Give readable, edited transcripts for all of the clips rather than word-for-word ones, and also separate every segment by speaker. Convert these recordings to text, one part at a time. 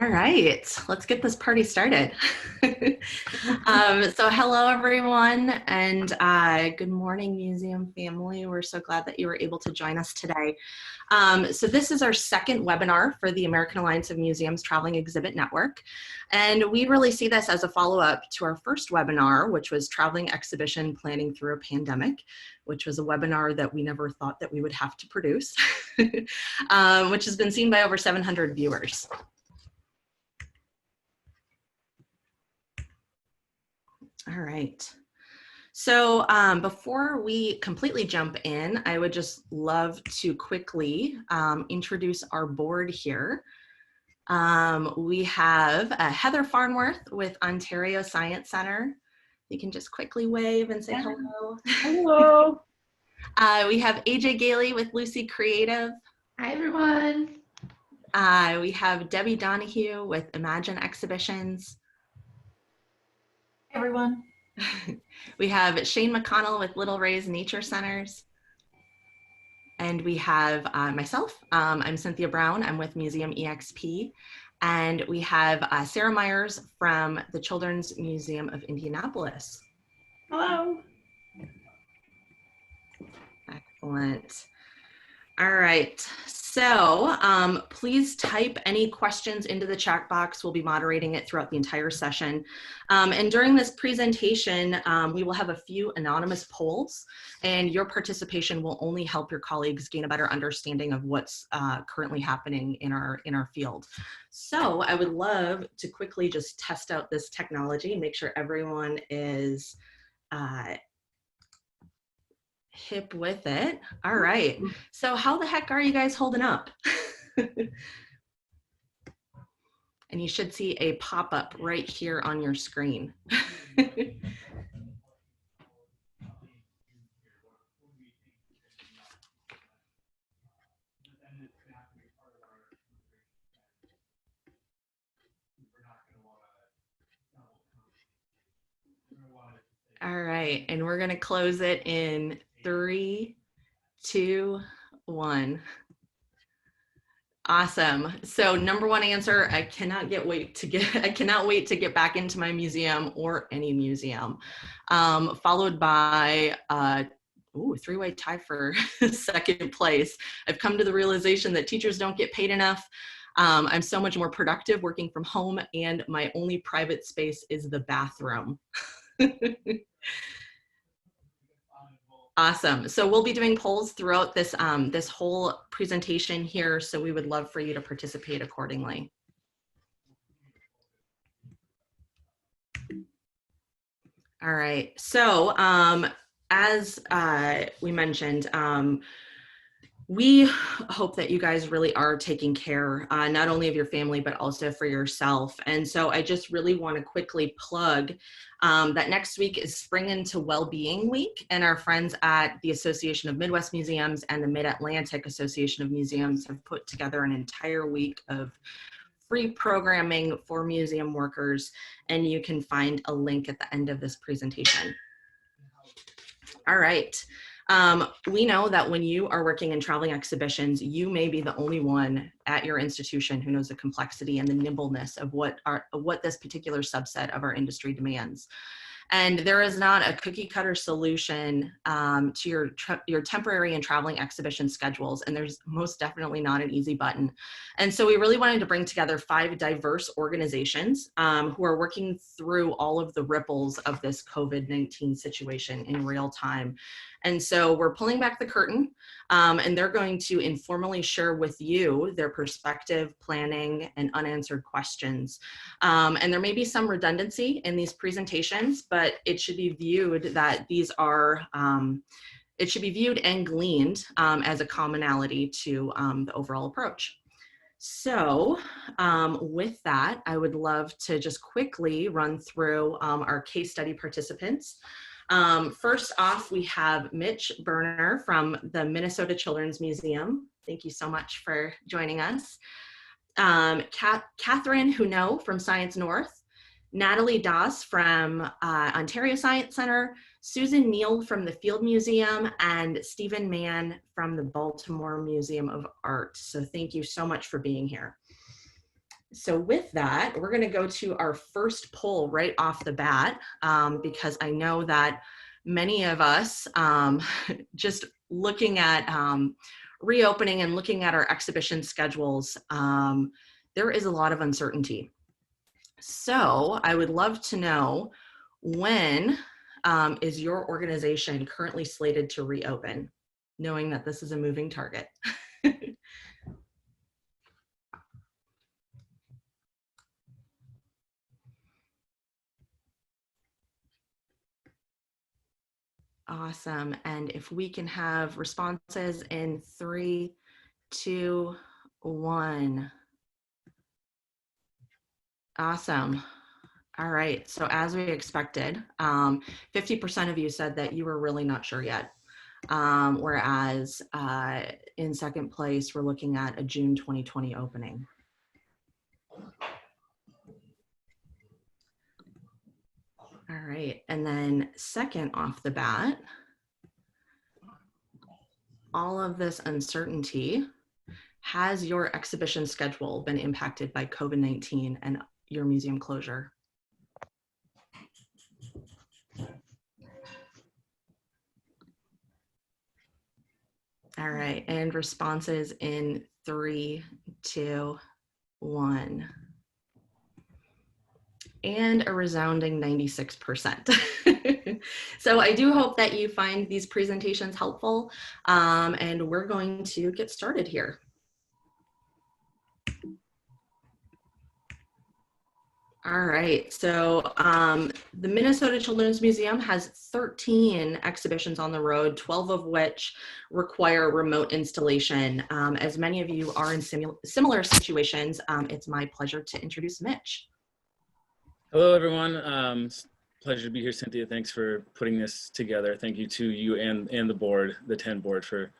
Speaker 1: All right, let's get this party started. So hello everyone, and good morning museum family. We're so glad that you were able to join us today. So this is our second webinar for the American Alliance of Museums Traveling Exhibit Network. And we really see this as a follow-up to our first webinar, which was Traveling Exhibition Planning Through a Pandemic, which was a webinar that we never thought that we would have to produce, which has been seen by over 700 viewers. All right. So before we completely jump in, I would just love to quickly introduce our board here. We have Heather Farnworth with Ontario Science Center. You can just quickly wave and say hello.
Speaker 2: Hello.
Speaker 1: We have AJ Gailey with Lucy Creative.
Speaker 2: Hi, everyone.
Speaker 1: We have Debbie Donahue with Imagine Exhibitions.
Speaker 3: Everyone.
Speaker 1: We have Shane McConnell with Little Rays Nature Centers. And we have myself, I'm Cynthia Brown, I'm with Museum EXP. And we have Sarah Myers from the Children's Museum of Indianapolis.
Speaker 2: Hello.
Speaker 1: Excellent. All right, so please type any questions into the chat box. We'll be moderating it throughout the entire session. And during this presentation, we will have a few anonymous polls, and your participation will only help your colleagues gain a better understanding of what's currently happening in our field. So I would love to quickly just test out this technology, make sure everyone is hip with it. All right. So how the heck are you guys holding up? And you should see a pop-up right here on your screen. All right, and we're gonna close it in 3, 2, 1. Awesome. So number one answer, I cannot wait to get back into my museum or any museum. Followed by three-way tie for second place. I've come to the realization that teachers don't get paid enough. I'm so much more productive working from home, and my only private space is the bathroom. Awesome. So we'll be doing polls throughout this, this whole presentation here, so we would love for you to participate accordingly. All right. So as we mentioned, we hope that you guys really are taking care, not only of your family, but also for yourself. And so I just really want to quickly plug that next week is Spring into Wellbeing Week, and our friends at the Association of Midwest Museums and the Mid-Atlantic Association of Museums have put together an entire week of free programming for museum workers, and you can find a link at the end of this presentation. All right. We know that when you are working in traveling exhibitions, you may be the only one at your institution who knows the complexity and the nimbleness of what this particular subset of our industry demands. And there is not a cookie cutter solution to your temporary and traveling exhibition schedules, and there's most definitely not an easy button. And so we really wanted to bring together 5 diverse organizations who are working through all of the ripples of this COVID-19 situation in real time. And so we're pulling back the curtain, and they're going to informally share with you their perspective, planning, and unanswered questions. And there may be some redundancy in these presentations, but it should be viewed that these are, it should be viewed and gleaned as a commonality to the overall approach. So with that, I would love to just quickly run through our case study participants. First off, we have Mitch Boerner from the Minnesota Children's Museum. Thank you so much for joining us. Kathryn Huneault from Science North, Natalie Das from Ontario Science Center, Susan Neill from the Field Museum, and Stephen Mann from the Baltimore Museum of Art. So thank you so much for being here. So with that, we're going to go to our first poll right off the bat, because I know that many of us, just looking at reopening and looking at our exhibition schedules, there is a lot of uncertainty. So I would love to know, when is your organization currently slated to reopen, knowing that this is a moving target? Awesome. And if we can have responses in 3, 2, 1. Awesome. All right. So as we expected, 50% of you said that you were really not sure yet. Whereas in second place, we're looking at a June 2020 opening. All right. And then second off the bat, all of this uncertainty, has your exhibition schedule been impacted by COVID-19 and your museum closure? All right, and responses in 3, 2, 1. And a resounding 96%. So I do hope that you find these presentations helpful, and we're going to get started here. All right, so the Minnesota Children's Museum has 13 exhibitions on the road, 12 of which require remote installation. As many of you are in similar situations, it's my pleasure to introduce Mitch.
Speaker 3: Hello, everyone. Pleasure to be here, Cynthia. Thanks for putting this together. Thank you to you and the board, the 10 board, for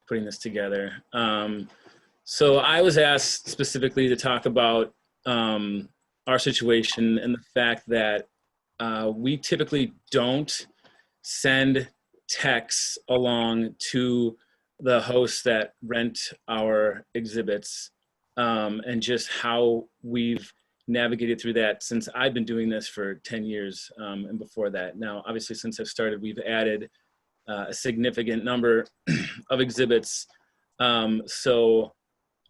Speaker 3: putting this together. So I was asked specifically to talk about our situation and the fact that we typically don't send texts along to the hosts that rent our exhibits, and just how we've navigated through that since I've been doing this for 10 years and before that. Now, obviously, since I've started, we've added a significant number of exhibits. So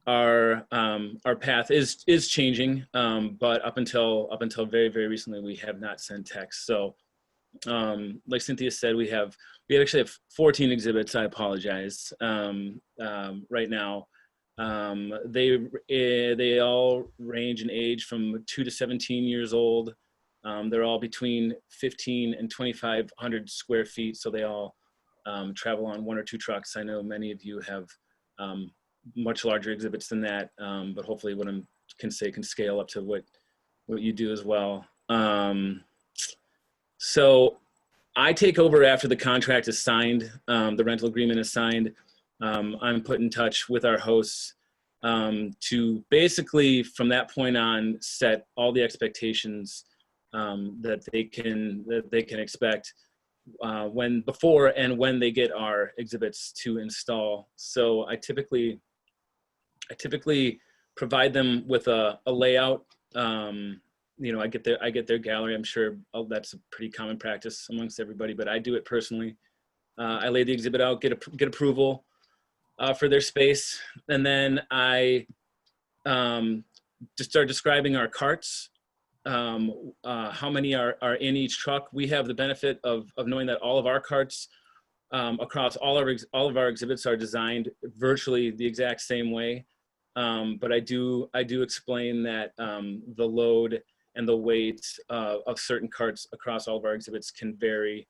Speaker 3: our path is changing, but up until very, very recently, we have not sent text. So like Cynthia said, we actually have 14 exhibits. I apologize. Right now, they all range in age from 2 to 17 years old. They're all between 15 and 2,500 square feet. So they all travel on 1 or 2 trucks. I know many of you have much larger exhibits than that, but hopefully what I can say can scale up to what you do as well. So I take over after the contract is signed, the rental agreement is signed. I'm put in touch with our hosts to basically, from that point on, set all the expectations that they can expect before and when they get our exhibits to install. So I typically provide them with a layout. I get their gallery. I'm sure that's a pretty common practice amongst everybody, but I do it personally. I lay the exhibit out, get approval for their space, and then I just start describing our carts, how many are in each truck. We have the benefit of knowing that all of our carts across all of our exhibits are designed virtually the exact same way. But I do explain that the load and the weight of certain carts across all of our exhibits can vary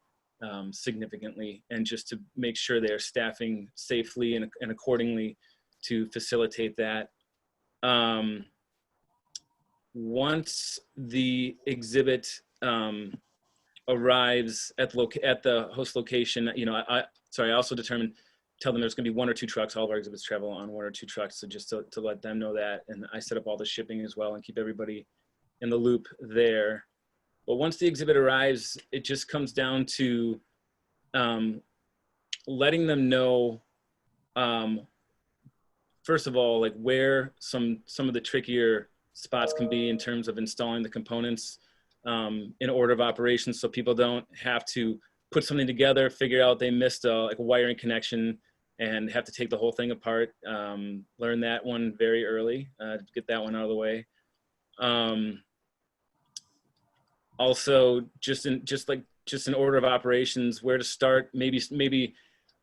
Speaker 3: significantly, and just to make sure they're staffing safely and accordingly to facilitate that. Once the exhibit arrives at the host location, I also tell them there's going to be 1 or 2 trucks. All of our exhibits travel on 1 or 2 trucks. So just to let them know that. And I set up all the shipping as well and keep everybody in the loop there. But once the exhibit arrives, it just comes down to letting them know, first of all, like where some of the trickier spots can be in terms of installing the components in order of operations, so people don't have to put something together, figure out they missed like a wiring connection, and have to take the whole thing apart. Learn that one very early, get that one out of the way. Also, just in order of operations, where to start. Maybe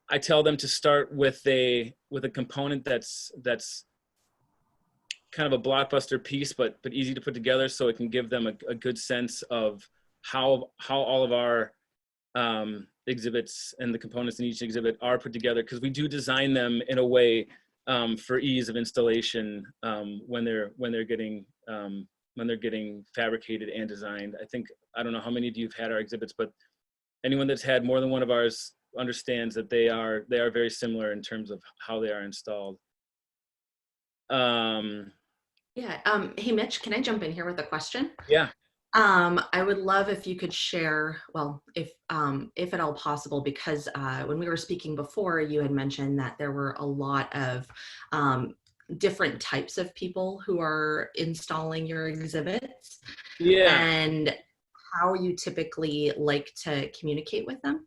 Speaker 3: I tell them to start with a component that's kind of a blockbuster piece, but easy to put together, so it can give them a good sense of how all of our exhibits and the components in each exhibit are put together, because we do design them in a way for ease of installation when they're getting fabricated and designed. I don't know how many of you have had our exhibits, but anyone that's had more than one of ours understands that they are very similar in terms of how they are installed.
Speaker 1: Yeah. Hey, Mitch, can I jump in here with a question?
Speaker 3: Yeah.
Speaker 1: I would love if you could share, well, if at all possible, because when we were speaking before, you had mentioned that there were a lot of different types of people who are installing your exhibits.
Speaker 3: Yeah.
Speaker 1: And how you typically like to communicate with them.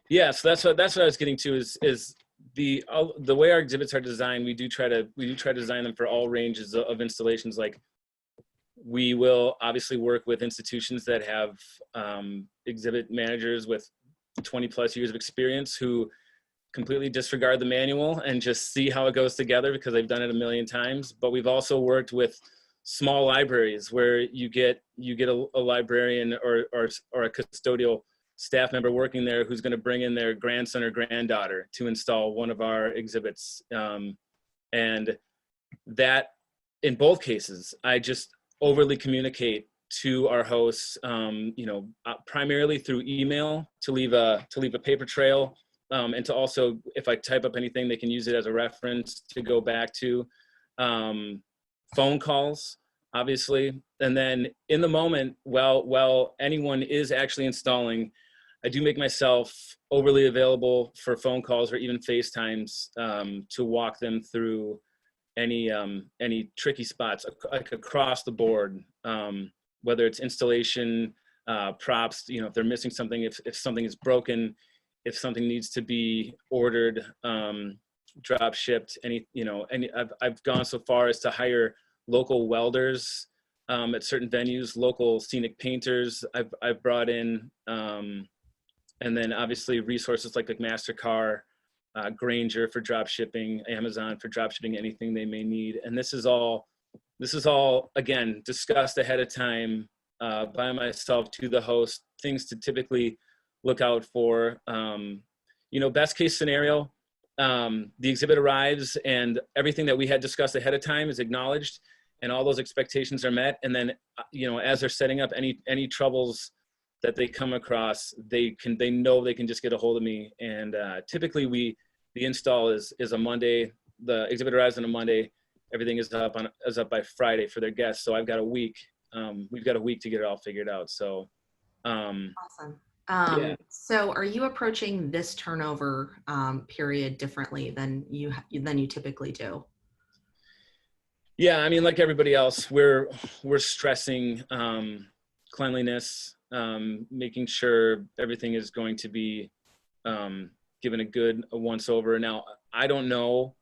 Speaker 3: Yeah, so that's what I was getting to is the way our exhibits are designed. We do try to design them for all ranges of installations. Like, we will obviously work with institutions that have exhibit managers with 20+ years of experience who completely disregard the manual and just see how it goes together because they've done it a million times. But we've also worked with small libraries where you get a librarian or a custodial staff member working there who's going to bring in their grandson or granddaughter to install one of our exhibits. And that, in both cases, I just overly communicate to our hosts, primarily through email, to leave a paper trail, and to also, if I type up anything, they can use it as a reference to go back to. Phone calls, obviously, and then in the moment, while anyone is actually installing, I do make myself overly available for phone calls or even FaceTimes to walk them through any tricky spots, like across the board, whether it's installation, props, if they're missing something, if something is broken, if something needs to be ordered, drop shipped, I've gone so far as to hire local welders at certain venues, local scenic painters I've brought in, and then obviously resources like MasterCar, Granger for drop shipping, Amazon for drop shipping anything they may need. And this is all again discussed ahead of time by myself to the host, things to typically look out for. Best case scenario, the exhibit arrives and everything that we had discussed ahead of time is acknowledged and all those expectations are met. And then, as they're setting up any troubles that they come across, they know they can just get a hold of me. And typically the install is a Monday. The exhibit arrives on a Monday. Everything is up by Friday for their guests. So I've got a week. We've got a week to get it all figured out. So
Speaker 1: awesome.
Speaker 3: Yeah.
Speaker 1: So are you approaching this turnover period differently than you typically do?
Speaker 3: Yeah, I mean, like everybody else, we're stressing cleanliness, making sure everything is going to be given a once over. Now, I don't know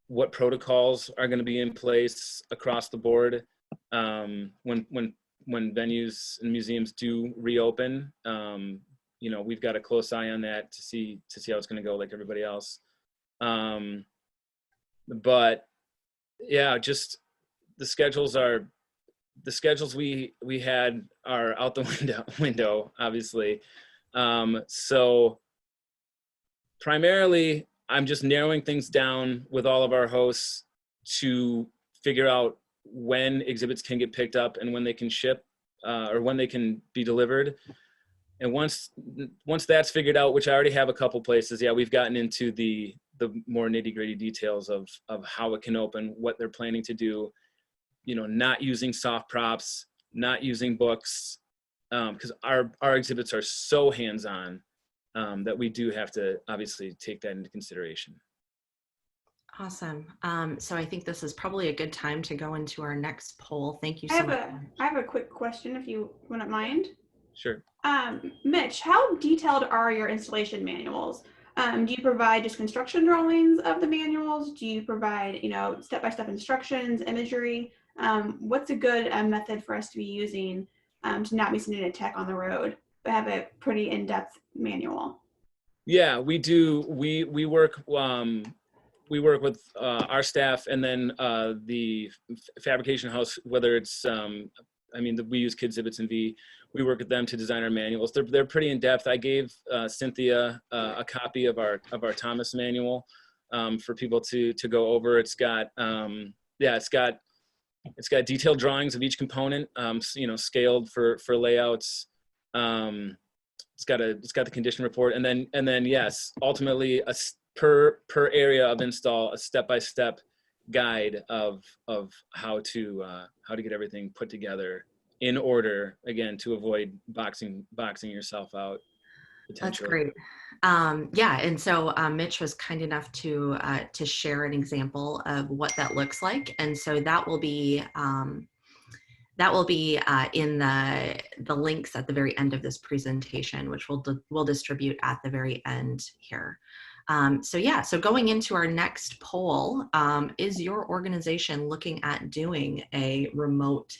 Speaker 3: what protocols are going to be in place across the board when venues and museums do reopen. We've got a close eye on that to see how it's going to go, like everybody else. But yeah, just the schedules we had are out the window, obviously. So primarily, I'm just narrowing things down with all of our hosts to figure out when exhibits can get picked up and when they can ship or when they can be delivered. And once that's figured out, which I already have a couple places, yeah, we've gotten into the more nitty-gritty details of how it can open, what they're planning to do, not using soft props, not using books, because our exhibits are so hands-on that we do have to obviously take that into consideration.
Speaker 1: Awesome. So I think this is probably a good time to go into our next poll. Thank you
Speaker 2: I
Speaker 1: so
Speaker 2: have
Speaker 1: much.
Speaker 2: I have a quick question if you wouldn't mind.
Speaker 3: Sure.
Speaker 2: Mitch, how detailed are your installation manuals? Do you provide just construction drawings of the manuals? Do you provide, step-by-step instructions, imagery? What's a good method for us to be using to not be sending a tech on the road, but have a pretty in-depth manual?
Speaker 3: Yeah, we do. We work with our staff, and then the fabrication house, whether it's we use Kidsibbits and V. We work with them to design our manuals. They're pretty in depth. I gave Cynthia a copy of our Thomas manual for people to go over. It's got it's got detailed drawings of each component, scaled for layouts. It's got the condition report, and then yes, ultimately per area of install, a step-by-step guide of how to get everything put together in order, again, to avoid boxing yourself out
Speaker 1: That's
Speaker 3: potentially.
Speaker 1: great. Yeah, and so Mitch was kind enough to share an example of what that looks like, and so that will be in the links at the very end of this presentation, which we'll distribute at the very end here. So going into our next poll, is your organization looking at doing a remote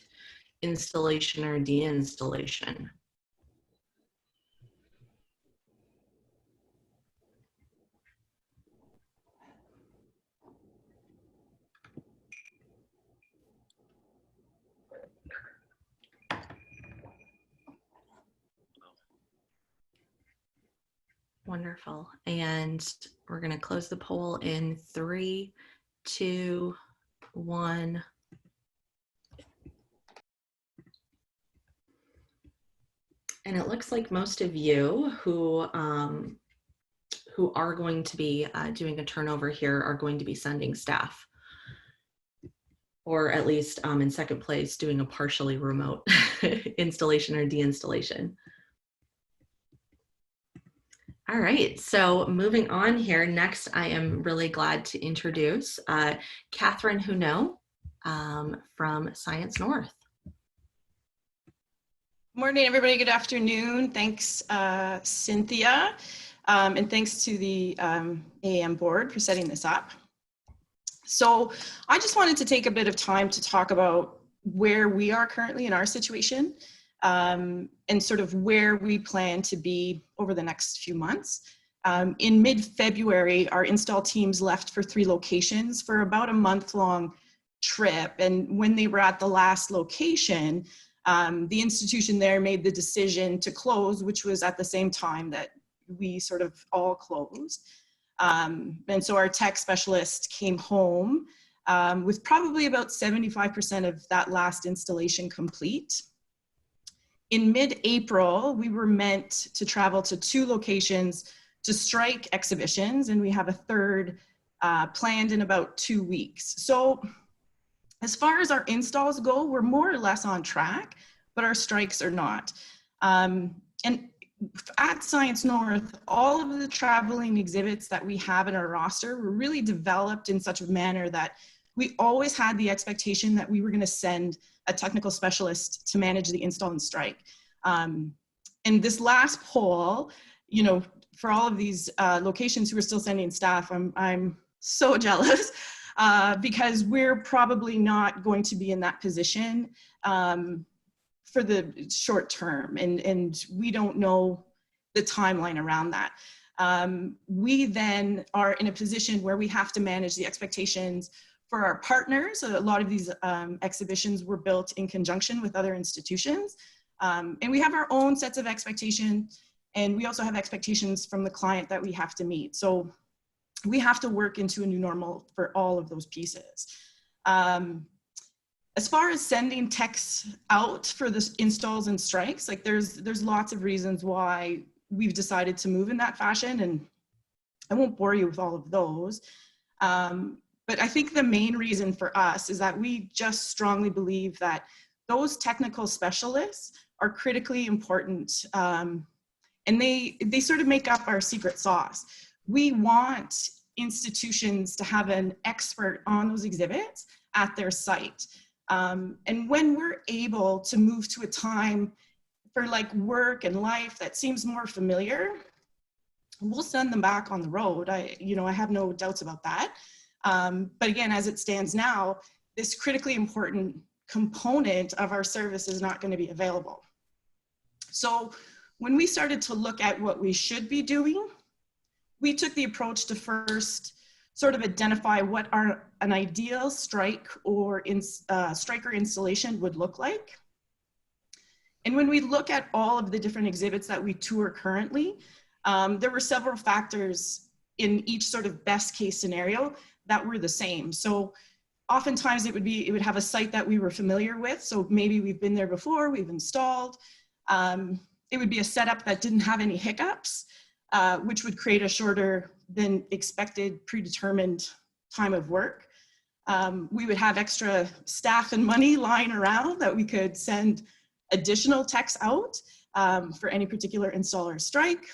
Speaker 1: installation or deinstallation? Wonderful. And we're going to close the poll in 3, 2, 1. And it looks like most of you who are going to be doing a turnover here are going to be sending staff, or at least in second place, doing a partially remote installation or deinstallation. All right, so moving on here, next I am really glad to introduce Kathryn Huneault from Science North.
Speaker 4: Morning, everybody. Good afternoon. Thanks, Cynthia, and thanks to the AAM board for setting this up. So I just wanted to take a bit of time to talk about where we are currently in our situation and sort of where we plan to be over the next few months. In mid-February, our install teams left for 3 locations for about a month-long trip. And when they were at the last location, the institution there made the decision to close, which was at the same time that we sort of all closed. And so our tech specialist came home with probably about 75% of that last installation complete. In mid-April, we were meant to travel to 2 locations to strike exhibitions, and we have a third planned in about 2 weeks. So as far as our installs go, we're more or less on track, but our strikes are not. And at Science North, all of the traveling exhibits that we have in our roster were really developed in such a manner that we always had the expectation that we were going to send a technical specialist to manage the install and strike. And this last poll, for all of these locations who are still sending staff, I'm so jealous. Because we're probably not going to be in that position for the short term, and we don't know the timeline around that. We then are in a position where we have to manage the expectations for our partners. A lot of these exhibitions were built in conjunction with other institutions, and we have our own sets of expectations, and we also have expectations from the client that we have to meet. So we have to work into a new normal for all of those pieces. As far as sending techs out for the installs and strikes, like there's lots of reasons why we've decided to move in that fashion, and I won't bore you with all of those. But I think the main reason for us is that we just strongly believe that those technical specialists are critically important, and they sort of make up our secret sauce. We want institutions to have an expert on those exhibits at their site. And when we're able to move to a time for like work and life that seems more familiar, we'll send them back on the road. I have no doubts about that. But again, as it stands now, this critically important component of our service is not going to be available. So when we started to look at what we should be doing, we took the approach to first sort of identify what an ideal strike or striker installation would look like. And when we look at all of the different exhibits that we tour currently, there were several factors in each sort of best case scenario that were the same. So oftentimes it would have a site that we were familiar with. So maybe we've been there before, we've installed. It would be a setup that didn't have any hiccups, which would create a shorter than expected predetermined time of work. We would have extra staff and money lying around that we could send additional techs out for any particular installer strike.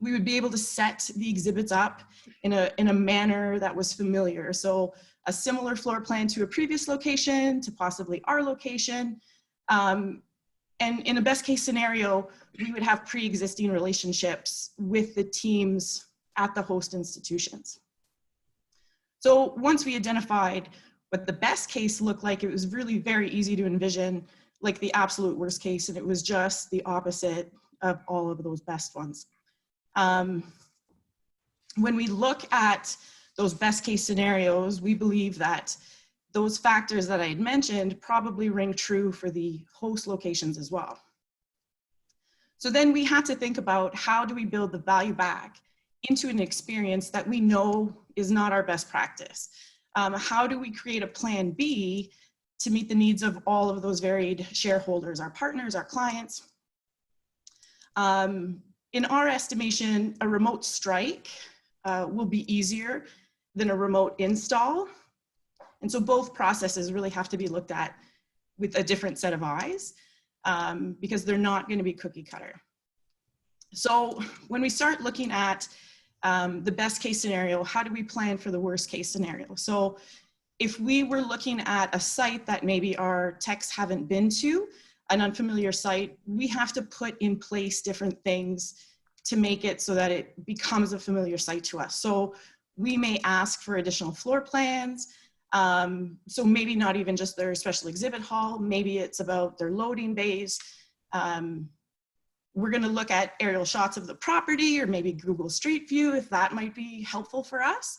Speaker 4: We would be able to set the exhibits up in a manner that was familiar. So a similar floor plan to a previous location, to possibly our location. And in a best case scenario, we would have pre-existing relationships with the teams at the host institutions. So once we identified what the best case looked like, it was really very easy to envision like the absolute worst case, and it was just the opposite of all of those best ones. When we look at those best case scenarios, we believe that those factors that I had mentioned probably ring true for the host locations as well. So then we had to think about how do we build the value back into an experience that we know is not our best practice? How do we create a plan B to meet the needs of all of those varied shareholders, our partners, our clients? In our estimation, a remote strike will be easier than a remote install. And so both processes really have to be looked at with a different set of eyes because they're not going to be cookie cutter. So when we start looking at the best case scenario, how do we plan for the worst case scenario? So if we were looking at a site that maybe our techs haven't been to, an unfamiliar site, we have to put in place different things to make it so that it becomes a familiar site to us. So we may ask for additional floor plans. So maybe not even just their special exhibit hall, maybe it's about their loading bays. We're gonna look at aerial shots of the property or maybe Google Street View if that might be helpful for us.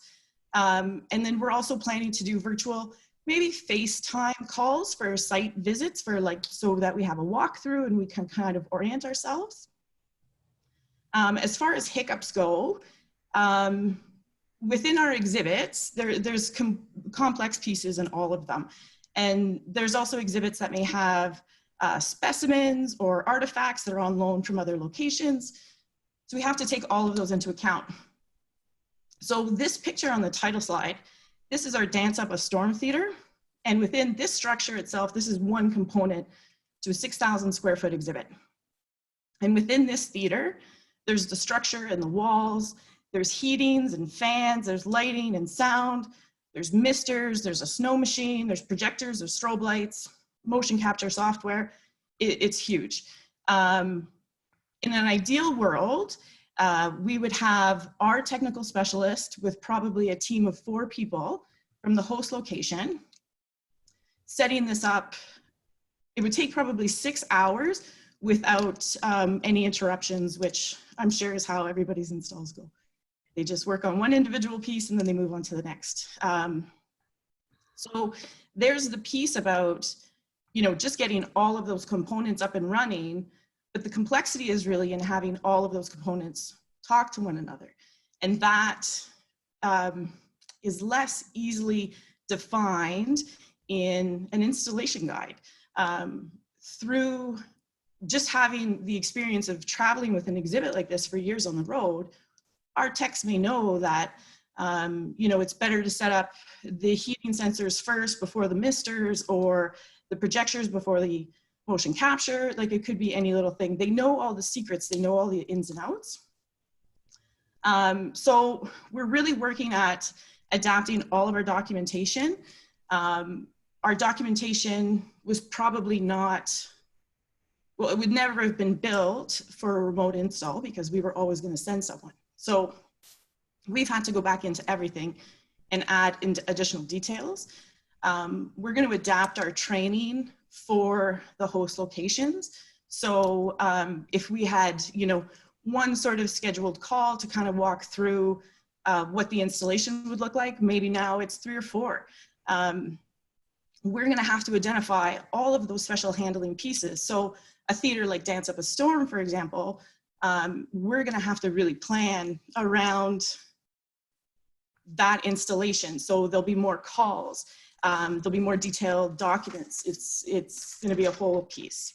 Speaker 4: And then we're also planning to do virtual, maybe FaceTime calls for site visits for like, so that we have a walkthrough and we can kind of orient ourselves. As far as hiccups go, within our exhibits, there's complex pieces in all of them. And there's also exhibits that may have specimens or artifacts that are on loan from other locations. So we have to take all of those into account. So this picture on the title slide, this is our Dance Up a Storm Theater. And within this structure itself, this is one component to a 6,000 square foot exhibit. And within this theater, there's the structure and the walls, there's heatings and fans, there's lighting and sound, there's misters, there's a snow machine, there's projectors, there's strobe lights, motion capture software. It's huge. In an ideal world, we would have our technical specialist with probably a team of 4 people from the host location, setting this up. It would take probably 6 hours without any interruptions, which I'm sure is how everybody's installs go. They just work on one individual piece and then they move on to the next. So there's the piece about, you know, just getting all of those components up and running, but the complexity is really in having all of those components talk to one another. And that is less easily defined in an installation guide. Through just having the experience of traveling with an exhibit like this for years on the road, our techs may know that, you know, it's better to set up the heating sensors first before the misters, or the projectors before the motion capture. Like, it could be any little thing. They know all the secrets, they know all the ins and outs. So we're really working at adapting all of our documentation. Our documentation was probably not, well, it would never have been built for a remote install because we were always going to send someone. So we've had to go back into everything and add in additional details. We're going to adapt our training for the host locations. So if we had, you know, one sort of scheduled call to kind of walk through what the installation would look like, maybe now it's 3 or 4. We're going to have to identify all of those special handling pieces. So a theater like Dance Up a Storm, for example, we're going to have to really plan around that installation. So there'll be more calls, there'll be more detailed documents. It's going to be a whole piece.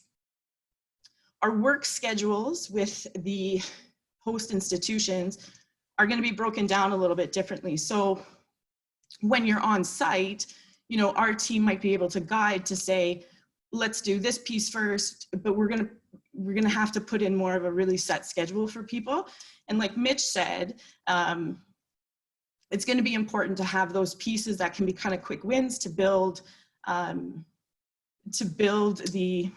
Speaker 4: Our work schedules with the host institutions are going to be broken down a little bit differently. So when you're on site, you know, our team might be able to guide to say, let's do this piece first, but we're going to have to put in more of a really set schedule for people. And like Mitch said, it's going to be important to have those pieces that can be kind of quick wins to build the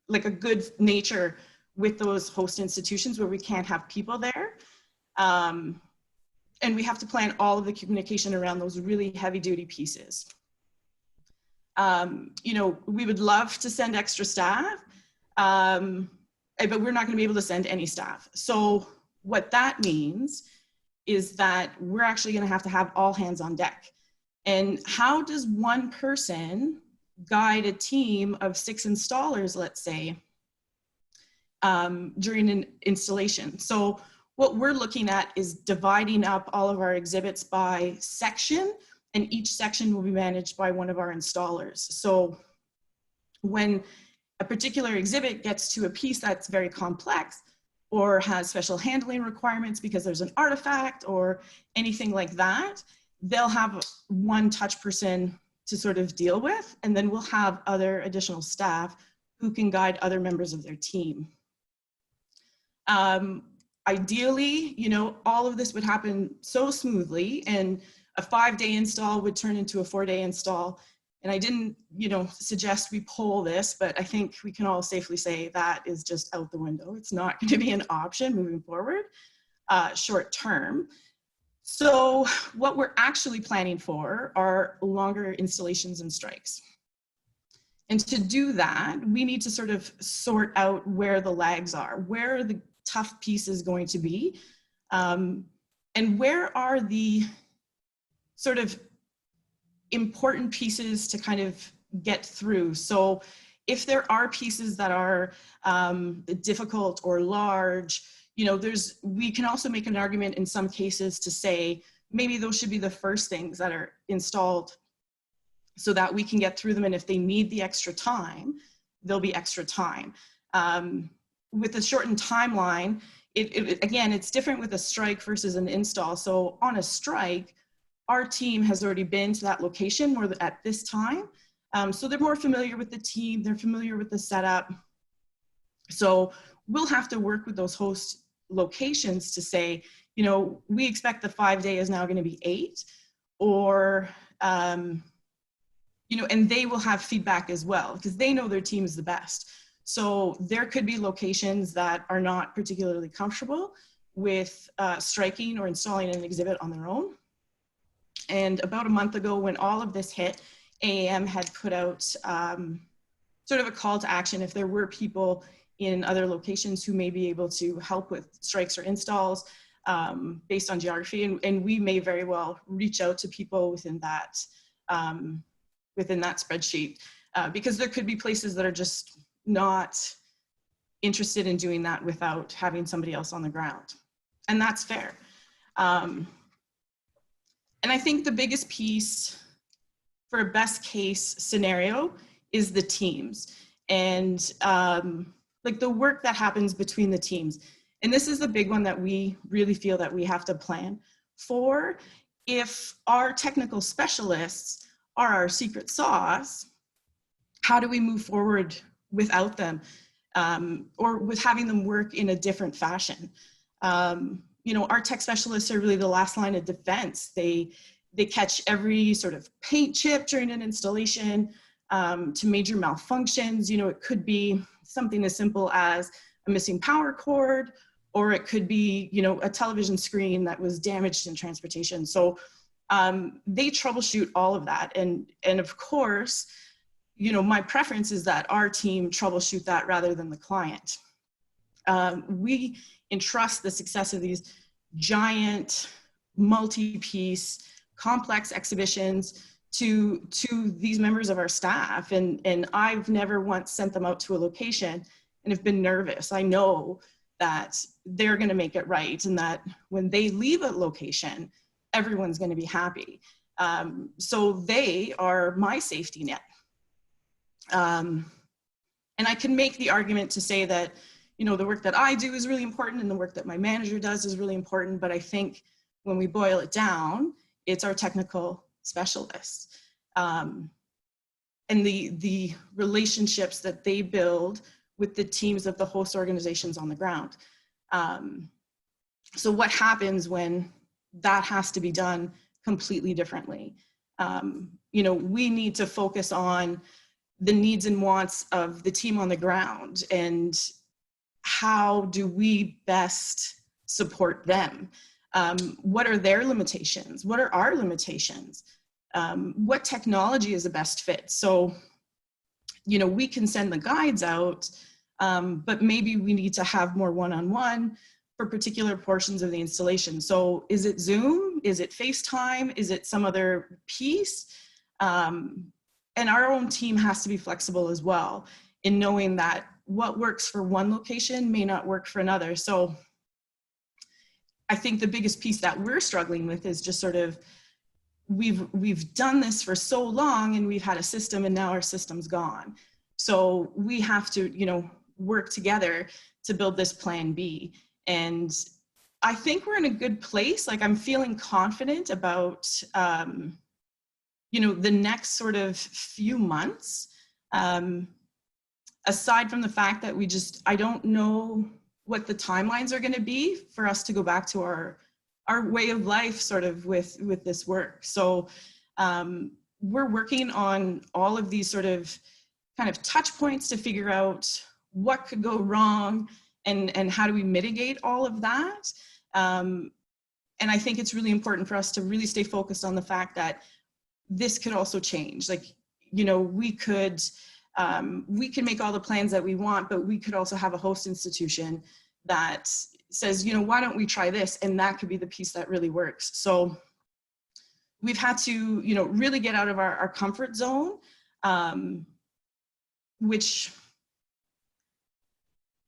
Speaker 4: like a good nature with those host institutions where we can't have people there. And we have to plan all of the communication around those really heavy duty pieces. You know, we would love to send extra staff, but we're not going to be able to send any staff. So what that means is that we're actually going to have all hands on deck. And how does one person guide a team of 6 installers, let's say, during an installation? So what we're looking at is dividing up all of our exhibits by section, and each section will be managed by one of our installers. So when a particular exhibit gets to a piece that's very complex or has special handling requirements because there's an artifact or anything like that, they'll have one touch person to sort of deal with, and then we'll have other additional staff who can guide other members of their team. Ideally, you know, all of this would happen so smoothly, and a 5-day install would turn into a 4-day install. And I didn't, you know, suggest we poll this, but I think we can all safely say that is just out the window. It's not going to be an option moving forward, short term. So what we're actually planning for are longer installations and strikes. And to do that, we need to sort of sort out where the lags are, where are the tough pieces going to be, and where are the sort of important pieces to kind of get through. So if there are pieces that are difficult or large, you know, we can also make an argument in some cases to say, maybe those should be the first things that are installed so that we can get through them. And if they need the extra time, there'll be extra time. With the shortened timeline, again, it's different with a strike versus an install. So on a strike, our team has already been to that location more at this time. So they're more familiar with the team, they're familiar with the setup. So we'll have to work with those host locations to say, you know, we expect the 5-day is now going to be 8, or, you know, and they will have feedback as well because they know their team is the best. So there could be locations that are not particularly comfortable with striking or installing an exhibit on their own. And about a month ago, when all of this hit, AAM had put out sort of a call to action if there were people in other locations who may be able to help with strikes or installs based on geography. And we may very well reach out to people within that spreadsheet because there could be places that are just not interested in doing that without having somebody else on the ground. And that's fair. And I think the biggest piece for a best case scenario is the teams and like the work that happens between the teams. And this is the big one that we really feel that we have to plan for. If our technical specialists are our secret sauce, how do we move forward without them or with having them work in a different fashion? You know, our tech specialists are really the last line of defense. They catch every sort of paint chip during an installation, to major malfunctions. You know, it could be something as simple as a missing power cord, or it could be, you know, a television screen that was damaged in transportation. So they troubleshoot all of that. And of course, you know, my preference is that our team troubleshoot that rather than the client. We entrust the success of these giant, multi-piece, complex exhibitions to these members of our staff. And I've never once sent them out to a location and have been nervous. I know that they're going to make it right, and that when they leave a location, everyone's going to be happy. So they are my safety net. And I can make the argument to say that, you know, the work that I do is really important and the work that my manager does is really important. But I think when we boil it down, it's our technical specialists, and the relationships that they build with the teams of the host organizations on the ground. So what happens when that has to be done completely differently? You know, we need to focus on the needs and wants of the team on the ground, and how do we best support them? What are their limitations? What are our limitations? What technology is the best fit? So, you know, we can send the guides out, but maybe we need to have more one-on-one for particular portions of the installation. So is it Zoom? Is it FaceTime? Is it some other piece? And our own team has to be flexible as well in knowing that what works for one location may not work for another. So I think the biggest piece that we're struggling with is just sort of, we've done this for so long and we've had a system and now our system's gone. So we have to, you know, work together to build this plan B. And I think we're in a good place. Like, I'm feeling confident about, you know, the next sort of few months, aside from the fact that I don't know what the timelines are going to be for us to go back to our way of life sort of with this work. So we're working on all of these sort of kind of touch points to figure out what could go wrong and how do we mitigate all of that. And I think it's really important for us to really stay focused on the fact that this could also change. Like, you know, we can make all the plans that we want, but we could also have a host institution that says, you know, why don't we try this? And that could be the piece that really works. So we've had to, you know, really get out of our comfort zone, which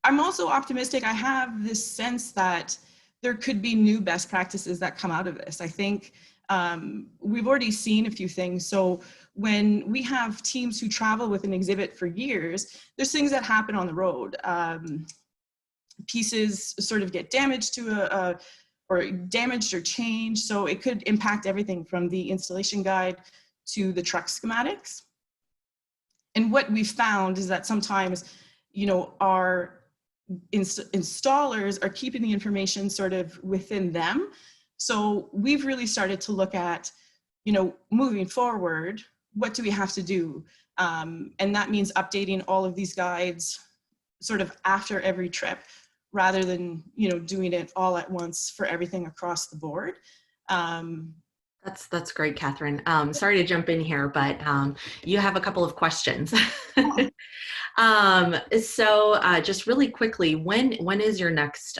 Speaker 4: I'm also optimistic. I have this sense that there could be new best practices that come out of this. I think we've already seen a few things. So when we have teams who travel with an exhibit for years, there's things that happen on the road. Pieces sort of get damaged or damaged or changed. So it could impact everything from the installation guide to the truck schematics. And what we found is that sometimes, you know, our installers are keeping the information sort of within them. So we've really started to look at, you know, moving forward, what do we have to do? And that means updating all of these guides sort of after every trip, rather than, you know, doing it all at once for everything across the board.
Speaker 1: That's great, Kathryn. Sorry to jump in here, but you have a couple of questions. So just really quickly, when is your next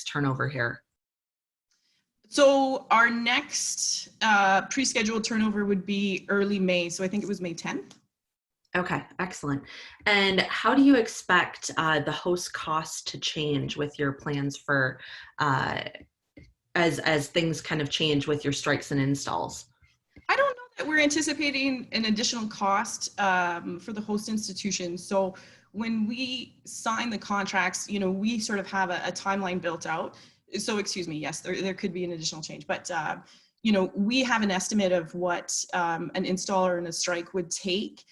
Speaker 1: turnover here?
Speaker 4: So our next pre-scheduled turnover would be early May. So I think it was May 10th.
Speaker 1: Okay, excellent. And how do you expect the host costs to change with your plans for as things kind of change with your strikes and installs?
Speaker 4: I don't know that we're anticipating an additional cost for the host institution. So when we sign the contracts, you know, we sort of have a timeline built out. So excuse me, yes, there could be an additional change, but you know, we have an estimate of what an installer in a strike would take,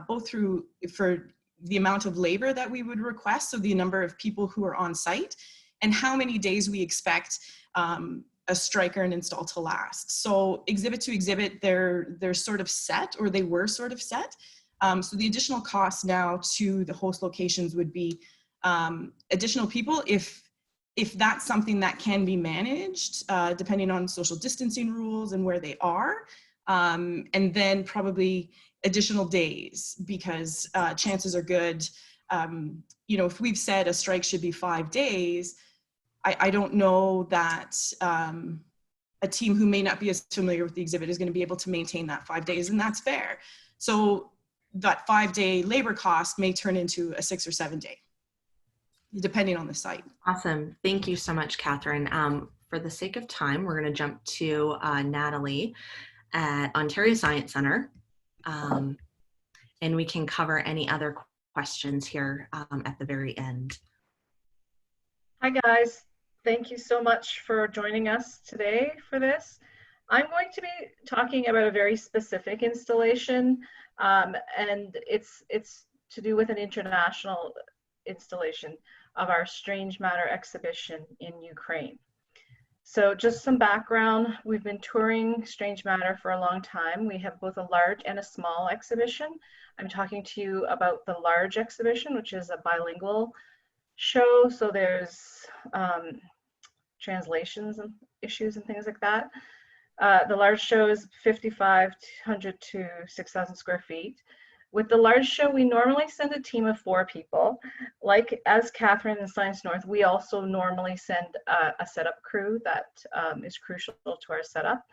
Speaker 4: both for the amount of labor that we would request, so the number of people who are on site, and how many days we expect a strike or an install to last. So exhibit to exhibit, they're sort of set, or they were sort of set. So the additional cost now to the host locations would be additional people if that's something that can be managed, depending on social distancing rules and where they are. And then probably additional days, because chances are good, you know, if we've said a strike should be 5 days, I don't know that a team who may not be as familiar with the exhibit is going to be able to maintain that 5 days, and that's fair. So that 5-day labor cost may turn into a 6 or 7 day, depending on the site.
Speaker 1: Awesome. Thank you so much, Kathryn. For the sake of time, we're going to jump to Natalie at Ontario Science Center, and we can cover any other questions here at the very end.
Speaker 5: Hi guys, thank you so much for joining us today for this. I'm going to be talking about a very specific installation, and it's to do with an international installation of our Strange Matter exhibition in Ukraine. So just some background, we've been touring Strange Matter for a long time. We have both a large and a small exhibition. I'm talking to you about the large exhibition, which is a bilingual show. So there's translations and issues and things like that. The large show is 5,500 to 6,000 square feet. With the large show, we normally send a team of 4 people. Like as Kathryn in Science North, we also normally send a setup crew that is crucial to our setup.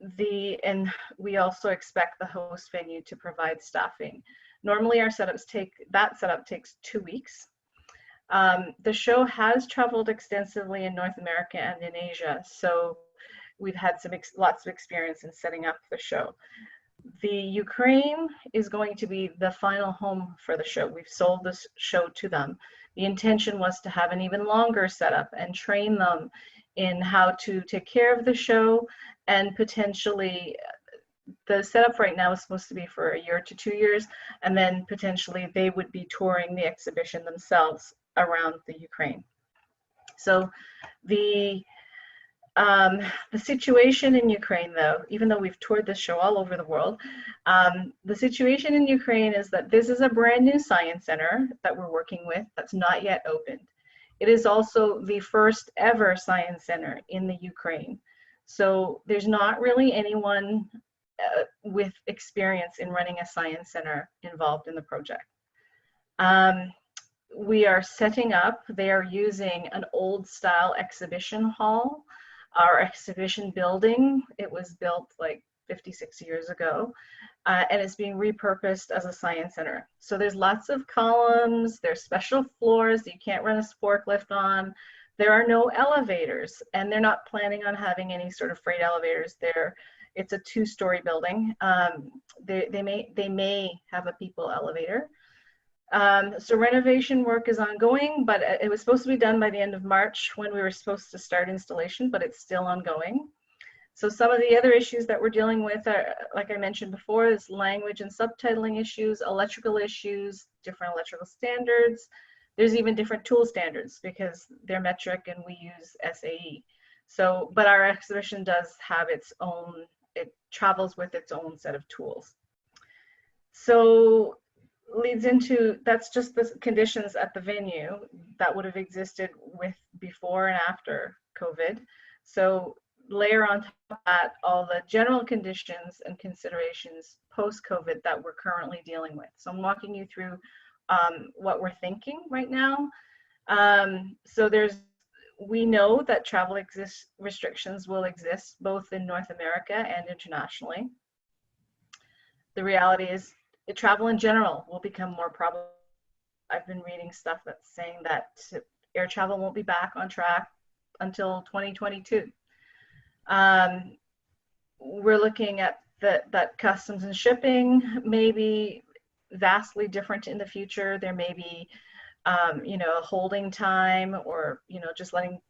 Speaker 5: And we also expect the host venue to provide staffing. Normally our that setup takes 2 weeks. The show has traveled extensively in North America and in Asia, so we've had lots of experience in setting up the show. The Ukraine is going to be the final home for the show. We've sold this show to them. The intention was to have an even longer setup and train them in how to take care of the show, and potentially the setup right now is supposed to be for 1 year to 2 years, and then potentially they would be touring the exhibition themselves around the Ukraine. So the situation in Ukraine, though, even though we've toured this show all over the world, the situation in Ukraine is that this is a brand new science center that we're working with that's not yet opened. It is also the first ever science center in the Ukraine. So there's not really anyone with experience in running a science center involved in the project. We are setting up, they are using an old style exhibition hall. Our exhibition building, it was built like 56 years ago, and it's being repurposed as a science center. So there's lots of columns, there's special floors that you can't run a forklift on. There are no elevators, and they're not planning on having any sort of freight elevators there. It's a 2-story building. They may have a people elevator. So renovation work is ongoing, but it was supposed to be done by the end of March when we were supposed to start installation, but it's still ongoing. So some of the other issues that we're dealing with are, like I mentioned before, is language and subtitling issues, electrical issues, different electrical standards. There's even different tool standards because they're metric and we use SAE. So, but our exhibition does have its own, it travels with its own set of tools. So leads into, that's just the conditions at the venue that would have existed with before and after COVID. So layer on top of that all the general conditions and considerations post-COVID that we're currently dealing with. So I'm walking you through what we're thinking right now. So we know that travel restrictions will exist both in North America and internationally. The reality is travel in general will become more probable. I've been reading stuff that's saying that air travel won't be back on track until 2022. We're looking at that customs and shipping may be vastly different in the future. There may be, you know, a holding time or, you know, just letting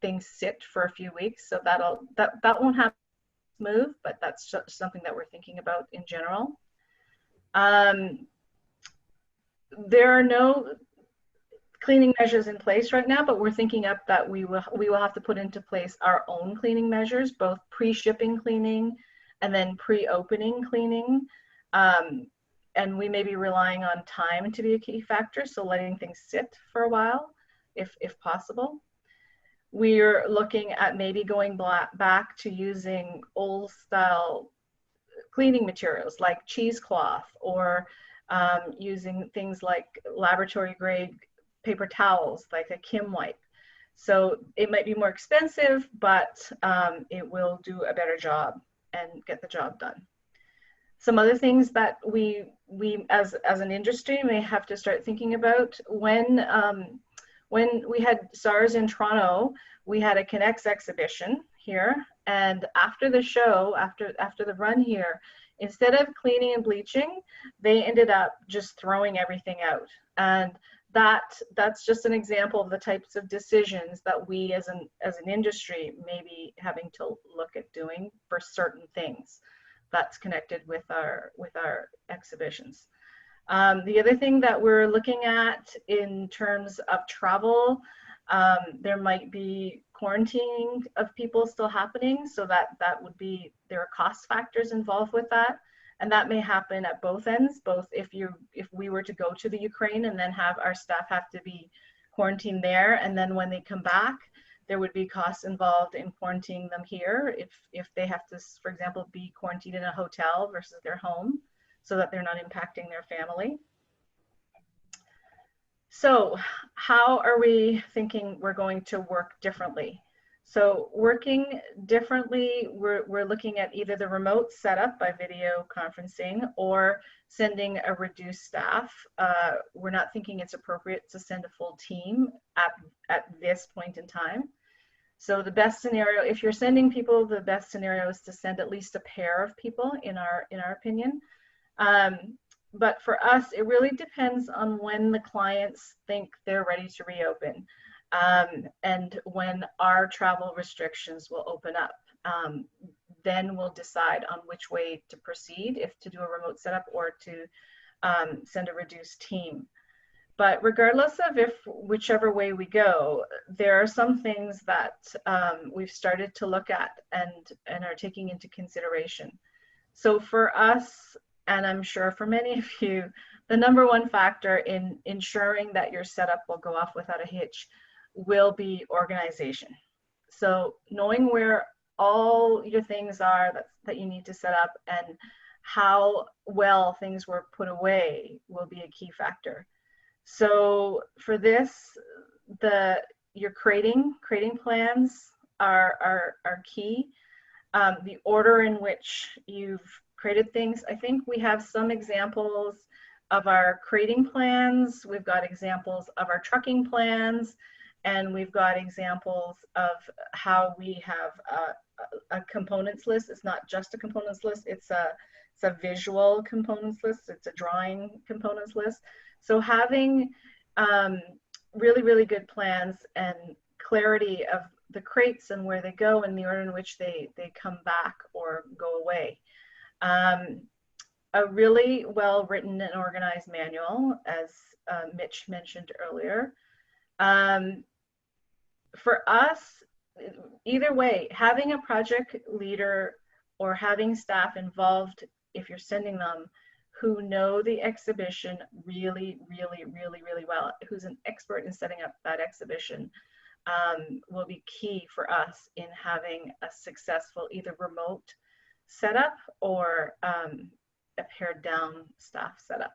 Speaker 5: things sit for a few weeks. So that won't happen smooth, but that's just something that we're thinking about in general. There are no cleaning measures in place right now, but we're thinking up that we will have to put into place our own cleaning measures, both pre-shipping cleaning and then pre-opening cleaning. And we may be relying on time to be a key factor, so letting things sit for a while, if possible. We're looking at maybe going back to using old style cleaning materials like cheesecloth, or using things like laboratory grade paper towels like a Kim wipe. So it might be more expensive, but it will do a better job and get the job done. Some other things that we as an industry may have to start thinking about: when we had SARS in Toronto, we had a Connects exhibition here, and after the show, after the run here, instead of cleaning and bleaching, they ended up just throwing everything out. And that's just an example of the types of decisions that we as an industry may be having to look at doing for certain things that's connected with our exhibitions. The other thing that we're looking at in terms of travel, there might be quarantining of people still happening, so that would be, there are cost factors involved with that, and that may happen at both ends, both if we were to go to the Ukraine and then have our staff have to be quarantined there, and then when they come back, there would be costs involved in quarantining them here if they have to, for example, be quarantined in a hotel versus their home, so that they're not impacting their family. So how are we thinking we're going to work differently? So working differently, we're looking at either the remote setup by video conferencing or sending a reduced staff. We're not thinking it's appropriate to send a full team at this point in time. So the best scenario, if you're sending people, the best scenario is to send at least a pair of people, in our opinion. But for us, it really depends on when the clients think they're ready to reopen, and when our travel restrictions will open up. Then we'll decide on which way to proceed, if to do a remote setup or to send a reduced team. But regardless of whichever way we go, there are some things that we've started to look at and are taking into consideration. So for us, and I'm sure for many of you, the number one factor in ensuring that your setup will go off without a hitch will be organization. So knowing where all your things are that you need to set up and how well things were put away will be a key factor. So for this, your creating plans are key. The order in which you've created things, I think we have some examples of our creating plans. We've got examples of our trucking plans, and we've got examples of how we have a components list. It's not just a components list, it's a visual components list, it's a drawing components list. So having really, really good plans and clarity of the crates and where they go and the order in which they come back or go away. A really well-written and organized manual, as Mitch mentioned earlier. For us, either way, having a project leader or having staff involved, if you're sending them, who know the exhibition really, really, really, really well, who's an expert in setting up that exhibition, will be key for us in having a successful either remote setup or a pared down staff setup.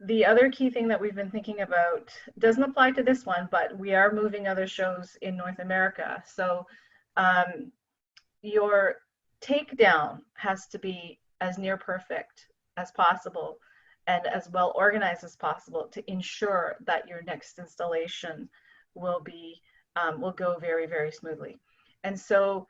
Speaker 5: The other key thing that we've been thinking about doesn't apply to this one, but we are moving other shows in North America. So your takedown has to be as near perfect as possible and as well organized as possible to ensure that your next installation will go very, very smoothly. And so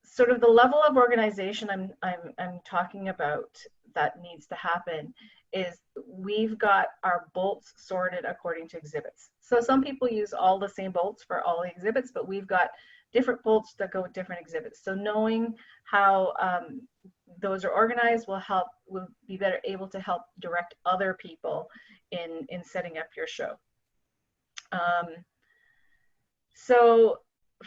Speaker 5: sort of the level of organization I'm talking about that needs to happen is we've got our bolts sorted according to exhibits. So some people use all the same bolts for all the exhibits, but we've got different bolts that go with different exhibits. So knowing how those are organized will be better able to help direct other people in setting up your show. So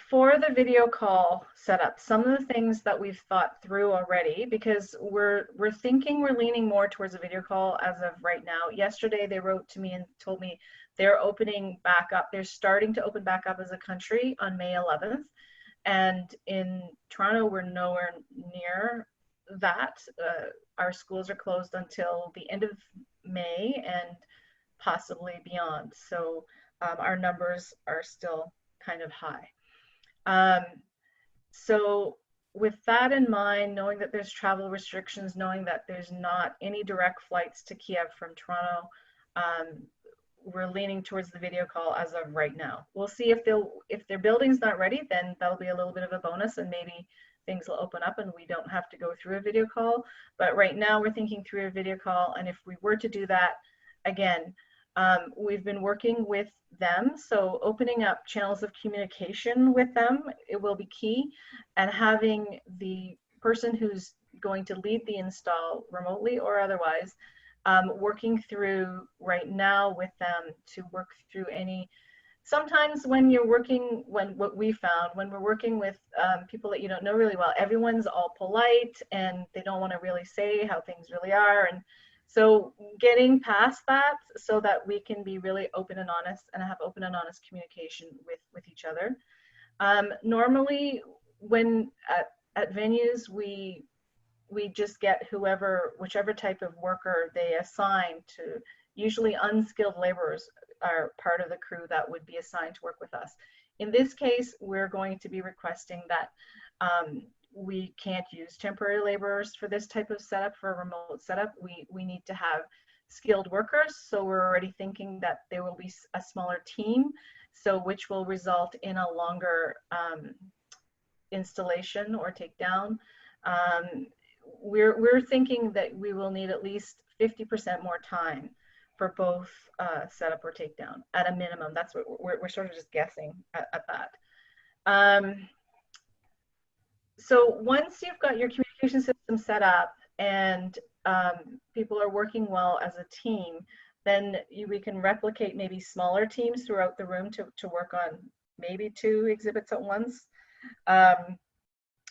Speaker 5: for the video call setup, some of the things that we've thought through already, because we're leaning more towards a video call as of right now. Yesterday they wrote to me and told me they're opening back up. They're starting to open back up as a country on May 11th. And in Toronto, we're nowhere near that. Our schools are closed until the end of May and possibly beyond. So our numbers are still kind of high. So with that in mind, knowing that there's travel restrictions, knowing that there's not any direct flights to Kiev from Toronto, we're leaning towards the video call as of right now. We'll see if their building's not ready, then that'll be a little bit of a bonus and maybe things will open up and we don't have to go through a video call. But right now we're thinking through a video call, and if we were to do that, again, we've been working with them, so opening up channels of communication with them, it will be key, and having the person who's going to lead the install remotely or otherwise, working through right now with them to work through any, sometimes when you're working, what we found, when we're working with people that you don't know really well, everyone's all polite and they don't want to really say how things really are. And so getting past that so that we can be really open and honest and have open and honest communication with each other. Normally when at venues, we just get whichever type of worker they assign to. Usually unskilled laborers are part of the crew that would be assigned to work with us. In this case, we're going to be requesting that we can't use temporary laborers for this type of setup, for a remote setup. We need to have skilled workers. So we're already thinking that there will be a smaller team, so which will result in a longer installation or takedown. We're thinking that we will need at least 50% more time for both setup or takedown at a minimum. That's what we're sort of just guessing at that. So once you've got your communication system set up and people are working well as a team, then we can replicate maybe smaller teams throughout the room to work on maybe 2 exhibits at once.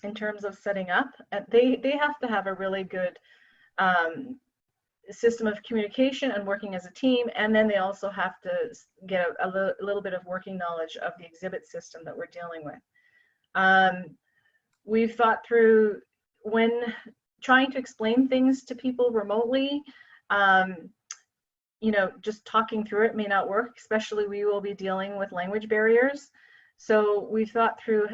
Speaker 5: In terms of setting up, they have to have a really good system of communication and working as a team, and then they also have to get a little bit of working knowledge of the exhibit system that we're dealing with. We've thought through, when trying to explain things to people remotely, you know, just talking through it may not work, especially we will be dealing with language barriers. So we've thought through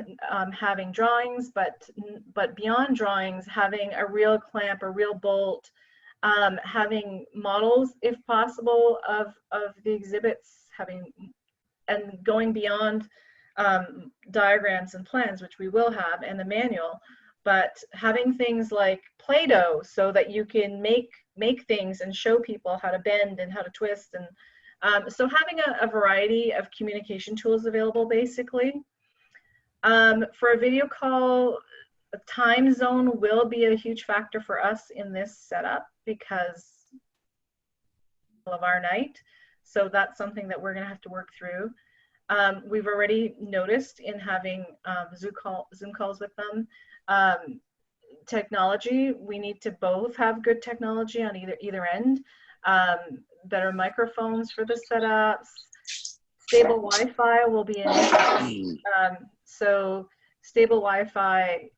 Speaker 5: having drawings, but beyond drawings, having a real clamp, a real bolt, having models, if possible, of the exhibits, and going beyond diagrams and plans, which we will have, and the manual, but having things like Play-Doh so that you can make things and show people how to bend and how to twist. And so having a variety of communication tools available, basically. For a video call, a time zone will be a huge factor for us in this setup because of our night. So that's something that we're going to have to work through. We've already noticed in having Zoom calls with them, technology, we need to both have good technology on either end. Better microphones for the setups. Stable Wi-Fi will be an issue. So stable Wi-Fi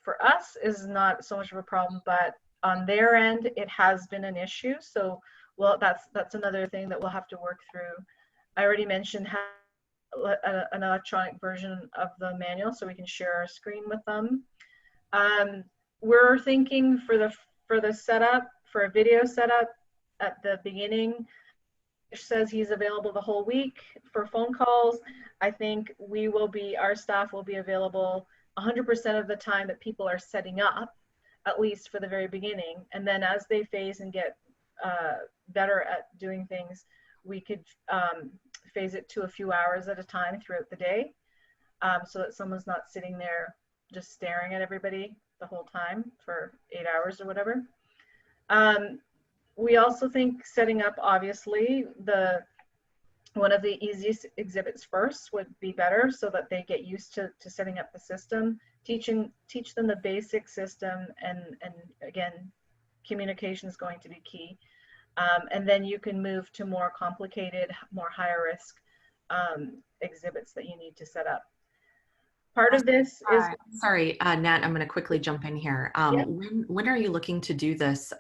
Speaker 5: for us is not so much of a problem, but on their end, it has been an issue. So, well, that's another thing that we'll have to work through. I already mentioned an electronic version of the manual so we can share our screen with them. We're thinking for the setup, for a video setup at the beginning, Mitch says he's available the whole week for phone calls. I think our staff will be available 100% of the time that people are setting up, at least for the very beginning. And then as they phase and get better at doing things, we could phase it to a few hours at a time throughout the day, so that someone's not sitting there just staring at everybody the whole time for 8 hours or whatever. We also think setting up, obviously, the one of the easiest exhibits first would be better, so that they get used to setting up the system, teach them the basic system, and again, communication is going to be key. And then you can move to more complicated, more higher risk exhibits that you need to set up. Part of this is
Speaker 1: sorry, Nat, I'm going to quickly jump in here.
Speaker 5: Yeah.
Speaker 1: When are you looking to do this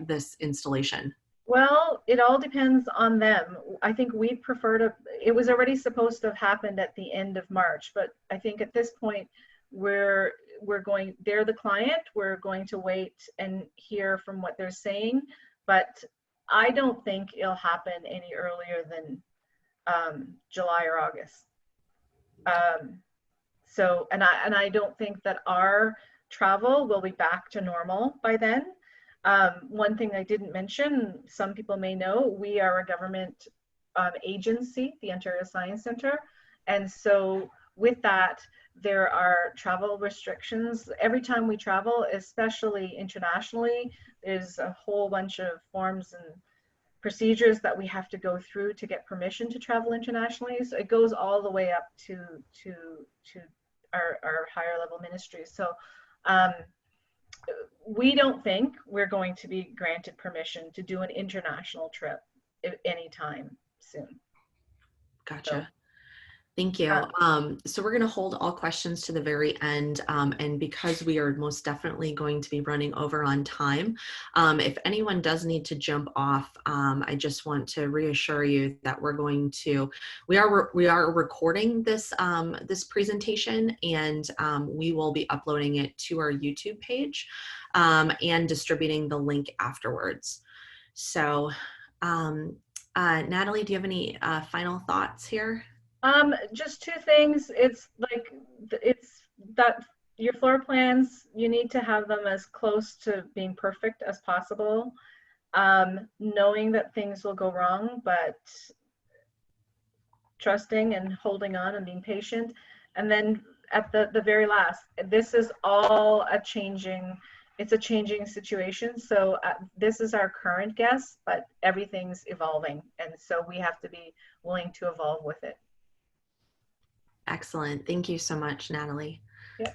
Speaker 1: this installation?
Speaker 5: Well, it all depends on them. I think we'd prefer to, it was already supposed to have happened at the end of March, but I think at this point they're the client, we're going to wait and hear from what they're saying, but I don't think it'll happen any earlier than July or August. So, and I don't think that our travel will be back to normal by then. One thing I didn't mention, some people may know, we are a government agency, the Ontario Science Centre. And so with that, there are travel restrictions. Every time we travel, especially internationally, there's a whole bunch of forms and procedures that we have to go through to get permission to travel internationally. So it goes all the way up to our higher level ministries. So we don't think we're going to be granted permission to do an international trip anytime soon.
Speaker 1: Gotcha.
Speaker 5: So,
Speaker 1: thank you. So we're going to hold all questions to the very end. And because we are most definitely going to be running over on time, if anyone does need to jump off, I just want to reassure you that we are recording this, this presentation, and we will be uploading it to our YouTube page and distributing the link afterwards. So Natalie, do you have any final thoughts here?
Speaker 5: Just two things. It's that your floor plans, you need to have them as close to being perfect as possible. Knowing that things will go wrong, but trusting and holding on and being patient. And then at the very last, this is all it's a changing situation. So this is our current guess, but everything's evolving. And so we have to be willing to evolve with it.
Speaker 1: Excellent. Thank you so much, Natalie.
Speaker 5: Yep.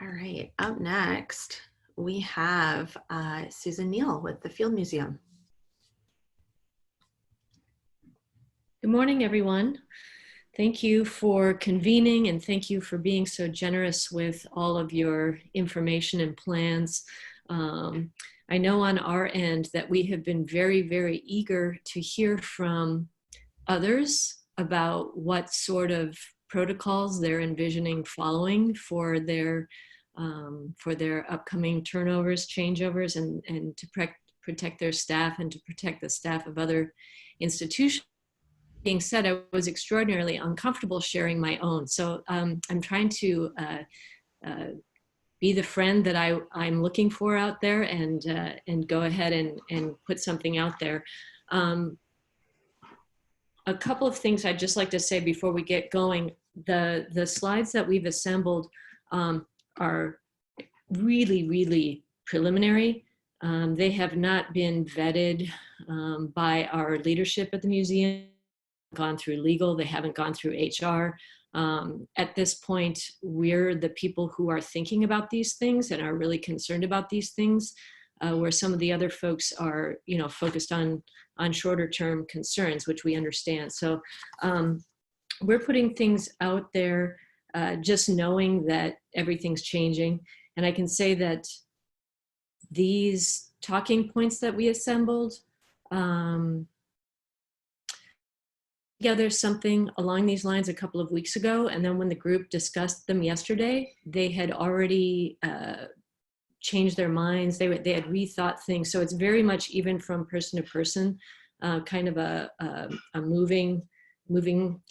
Speaker 1: All right. Up next, we have Susan Neill with the Field Museum.
Speaker 6: Good morning, everyone. Thank you for convening, and thank you for being so generous with all of your information and plans. I know on our end that we have been very, very eager to hear from others about what sort of protocols they're envisioning following for their upcoming turnovers, changeovers, and to protect their staff and to protect the staff of other institutions. Being said, I was extraordinarily uncomfortable sharing my own. So I'm trying to be the friend that I'm looking for out there, and go ahead and put something out there. A couple of things I'd just like to say before we get going. The slides that we've assembled are really, really preliminary. They have not been vetted by our leadership at the museum, gone through legal, they haven't gone through HR. At this point, we're the people who are thinking about these things and are really concerned about these things, where some of the other folks are, focused on shorter term concerns, which we understand. So we're putting things out there, just knowing that everything's changing. And I can say that these talking points that we assembled, together something along these lines a couple of weeks ago, and then when the group discussed them yesterday, they had already changed their minds. They had rethought things. So it's very much, even from person to person, kind of a moving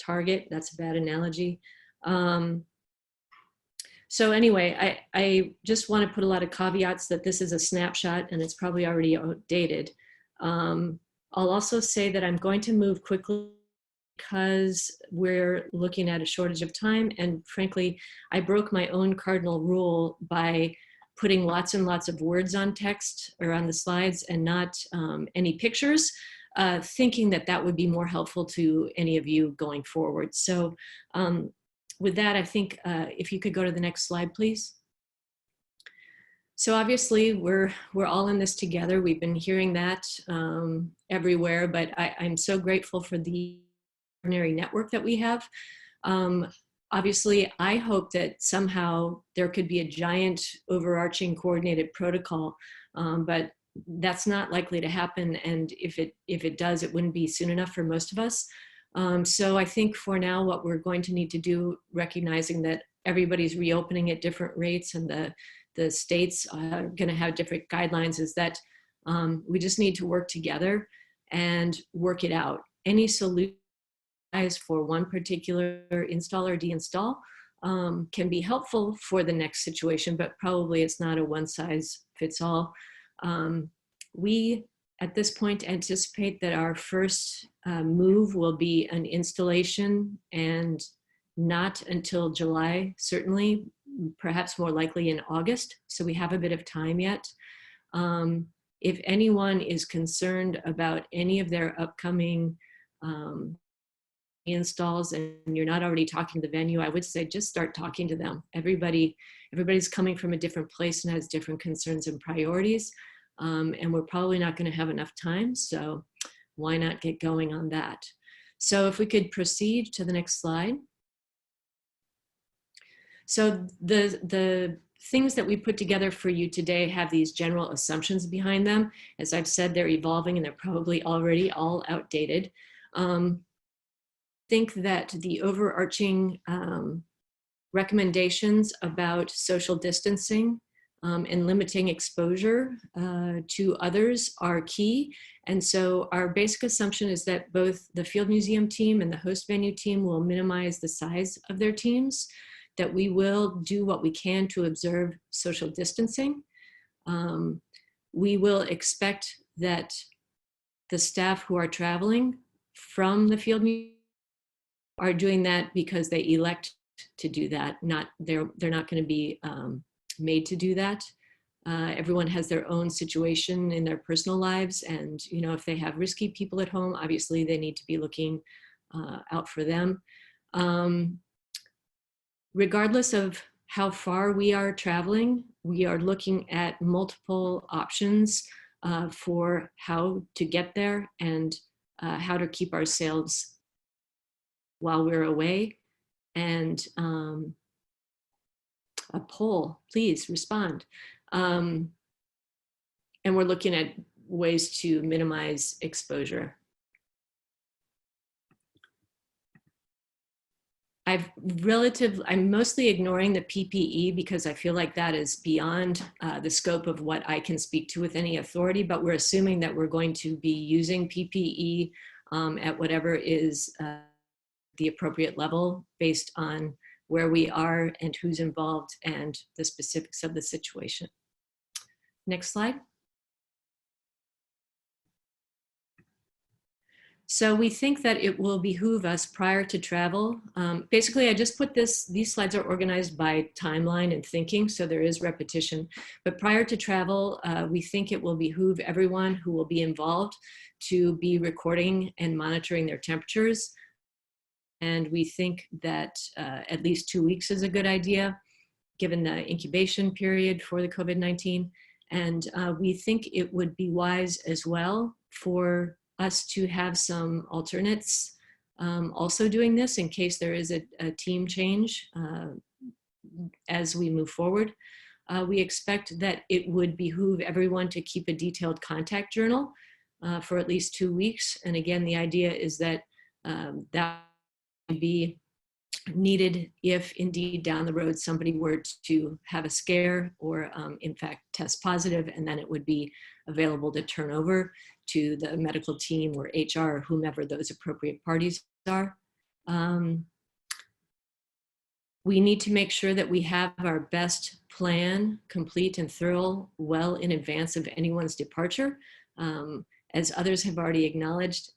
Speaker 6: target. That's a bad analogy. So anyway, I just want to put a lot of caveats that this is a snapshot and it's probably already outdated. I'll also say that I'm going to move quickly because we're looking at a shortage of time. And frankly, I broke my own cardinal rule by putting lots and lots of words on text or on the slides and not any pictures. thinking that that would be more helpful to any of you going forward. So with that, I think if you could go to the next slide, please. So obviously we're all in this together. We've been hearing that everywhere, but I'm so grateful for the extraordinary network that we have. Obviously, I hope that somehow there could be a giant overarching coordinated protocol, but that's not likely to happen. And if it does, it wouldn't be soon enough for most of us. So I think for now, what we're going to need to do, recognizing that everybody's reopening at different rates and the states are going to have different guidelines, is that we just need to work together and work it out. Any solution for one particular install or deinstall can be helpful for the next situation, but probably it's not a one size fits all. We, at this point, anticipate that our first move will be an installation, and not until July, certainly, perhaps more likely in August. So we have a bit of time yet. If anyone is concerned about any of their upcoming installs and you're not already talking to the venue, I would say just start talking to them. Everybody's coming from a different place and has different concerns and priorities. And we're probably not going to have enough time. So why not get going on that? So if we could proceed to the next slide. So the things that we put together for you today have these general assumptions behind them. As I've said, they're evolving and they're probably already all outdated. Think that the overarching recommendations about social distancing and limiting exposure to others are key. And so our basic assumption is that both the Field Museum team and the host venue team will minimize the size of their teams, that we will do what we can to observe social distancing. We will expect that the staff who are traveling from the Field Museum are doing that because they elect to do that. They're not going to be made to do that. Everyone has their own situation in their personal lives, and if they have risky people at home, obviously they need to be looking out for them. Regardless of how far we are traveling, we are looking at multiple options for how to get there and how to keep ourselves while we're away. And a poll, please respond. And we're looking at ways to minimize exposure. I'm mostly ignoring the PPE because I feel like that is beyond the scope of what I can speak to with any authority, but we're assuming that we're going to be using PPE at whatever is the appropriate level based on where we are and who's involved and the specifics of the situation. Next slide. So we think that it will behoove us prior to travel. Basically, I just put these slides are organized by timeline and thinking, so there is repetition. But prior to travel, we think it will behoove everyone who will be involved to be recording and monitoring their temperatures. And we think that at least 2 weeks is a good idea, given the incubation period for the COVID-19. And we think it would be wise as well for us to have some alternates also doing this in case there is a team change as we move forward. We expect that it would behoove everyone to keep a detailed contact journal for at least 2 weeks. And again, the idea is that that would be needed if indeed down the road somebody were to have a scare or in fact test positive, and then it would be available to turn over to the medical team or HR or whomever those appropriate parties are. We need to make sure that we have our best plan complete and thorough well in advance of anyone's departure. As others have already acknowledged,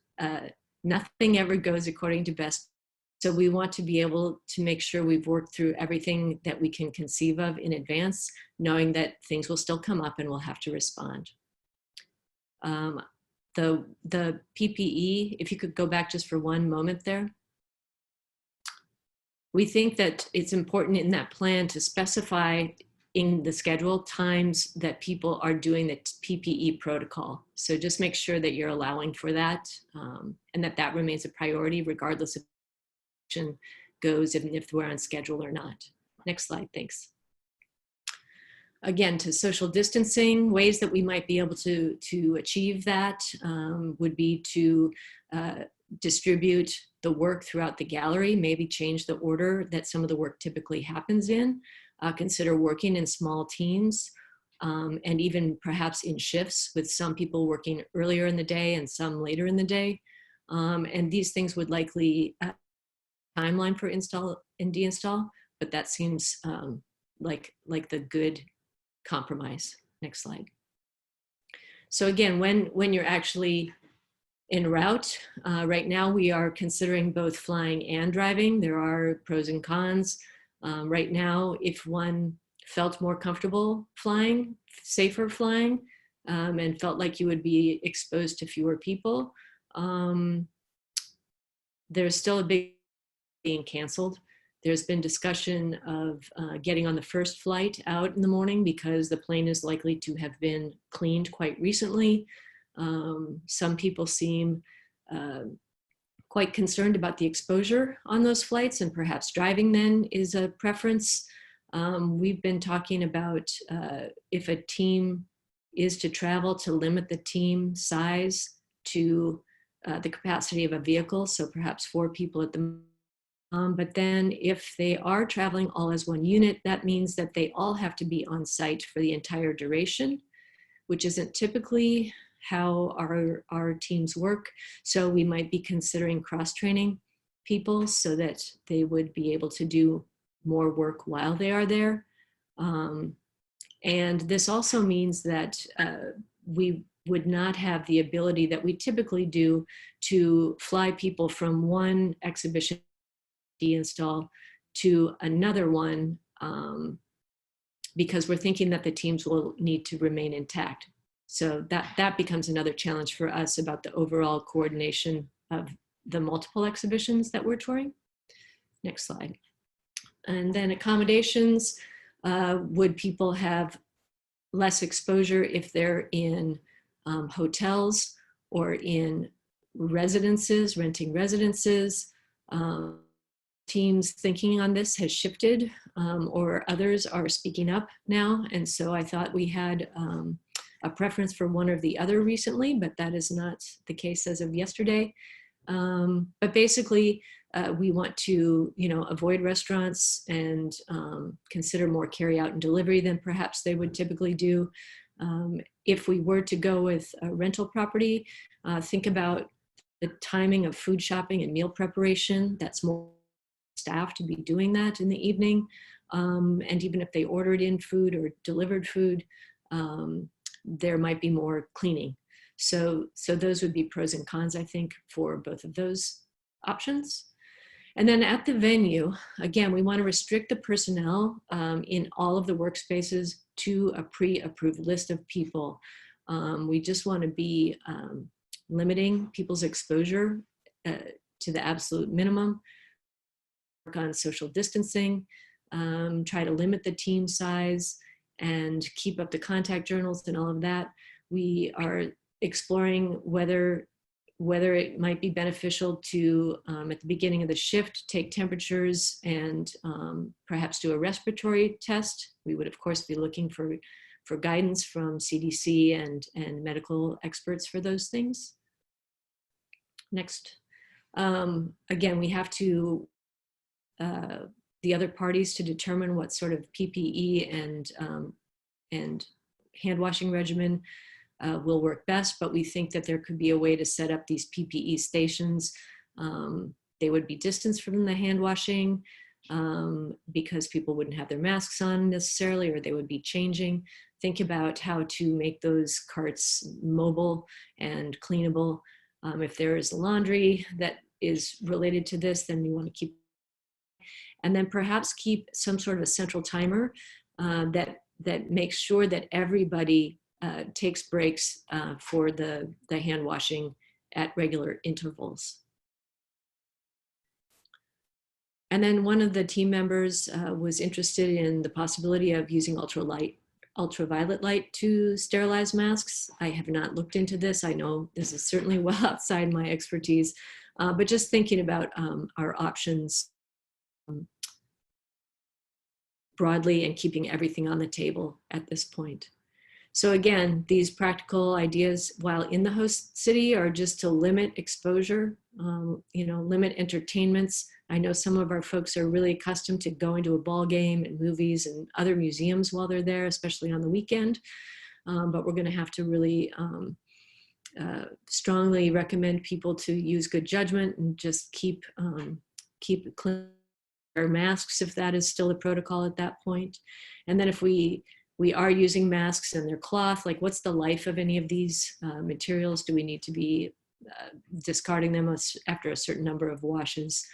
Speaker 6: nothing ever goes according to best. So we want to be able to make sure we've worked through everything that we can conceive of in advance, knowing that things will still come up and we'll have to respond. the PPE, if you could go back just for one moment there. We think that it's important in that plan to specify in the schedule times that people are doing the PPE protocol. So just make sure that you're allowing for that, and that remains a priority regardless of if goes, even if we're on schedule or not. Next slide, thanks. Again, to social distancing, ways that we might be able to achieve that would be to distribute the work throughout the gallery, maybe change the order that some of the work typically happens in, consider working in small teams, and even perhaps in shifts with some people working earlier in the day and some later in the day. And these things would likely timeline for install and deinstall, but that seems like the good compromise. Next slide. So again, when you're actually en route, right now we are considering both flying and driving. There are pros and cons. Right now, if one felt more comfortable flying, safer flying, and felt like you would be exposed to fewer people, there's still a big being canceled. There's been discussion of getting on the first flight out in the morning because the plane is likely to have been cleaned quite recently. Some people seem quite concerned about the exposure on those flights, and perhaps driving then is a preference. We've been talking about if a team is to travel, to limit the team size to the capacity of a vehicle, so perhaps 4 people at the but then if they are traveling all as one unit, that means that they all have to be on site for the entire duration, which isn't typically how our teams work. So we might be considering cross-training people so that they would be able to do more work while they are there. And this also means that we would not have the ability that we typically do to fly people from one exhibition deinstall to another one, because we're thinking that the teams will need to remain intact. So that becomes another challenge for us about the overall coordination of the multiple exhibitions that we're touring. Next slide. And then accommodations, would people have less exposure if they're in hotels or in residences, renting residences? Teams thinking on this has shifted, or others are speaking up now. And so I thought we had a preference for one or the other recently, but that is not the case as of yesterday. But basically, we want to, avoid restaurants and consider more carry out and delivery than perhaps they would typically do. If we were to go with a rental property, think about the timing of food shopping and meal preparation. That's more staff to be doing that in the evening. And even if they ordered in food or delivered food, there might be more cleaning. So those would be pros and cons, I think, for both of those options. And then at the venue, again, we want to restrict the personnel in all of the workspaces to a pre-approved list of people. We just want to be limiting people's exposure to the absolute minimum. Work on social distancing, try to limit the team size and keep up the contact journals and all of that. We are exploring whether it might be beneficial to, at the beginning of the shift, take temperatures and perhaps do a respiratory test. We would, of course, be looking for guidance from CDC and medical experts for those things. Next. Again, we have to the other parties to determine what sort of PPE and hand washing regimen will work best, but we think that there could be a way to set up these PPE stations. They would be distanced from the hand washing because people wouldn't have their masks on necessarily, or they would be changing. Think about how to make those carts mobile and cleanable. If there is laundry that is related to this, then you want to keep, and then perhaps keep some sort of a central timer that makes sure that everybody takes breaks for the hand washing at regular intervals. And then one of the team members was interested in the possibility of using ultraviolet light to sterilize masks. I have not looked into this. I know this is certainly well outside my expertise, but just thinking about our options broadly and keeping everything on the table at this point. So again, these practical ideas while in the host city are just to limit exposure, limit entertainments. I know some of our folks are really accustomed to going to a ball game and movies and other museums while they're there, especially on the weekend. But we're going to have to really strongly recommend people to use good judgment and just keep clean our masks if that is still the protocol at that point. And then if we are using masks and they're cloth, like what's the life of any of these materials? Do we need to be discarding them after a certain number of washes?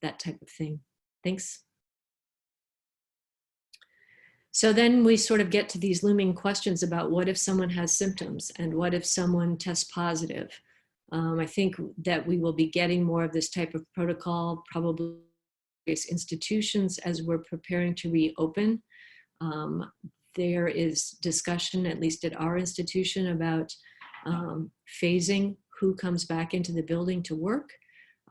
Speaker 6: That type of thing. Thanks. So then we sort of get to these looming questions about what if someone has symptoms and what if someone tests positive? I think that we will be getting more of this type of protocol, probably various institutions as we're preparing to reopen. There is discussion, at least at our institution, about phasing who comes back into the building to work.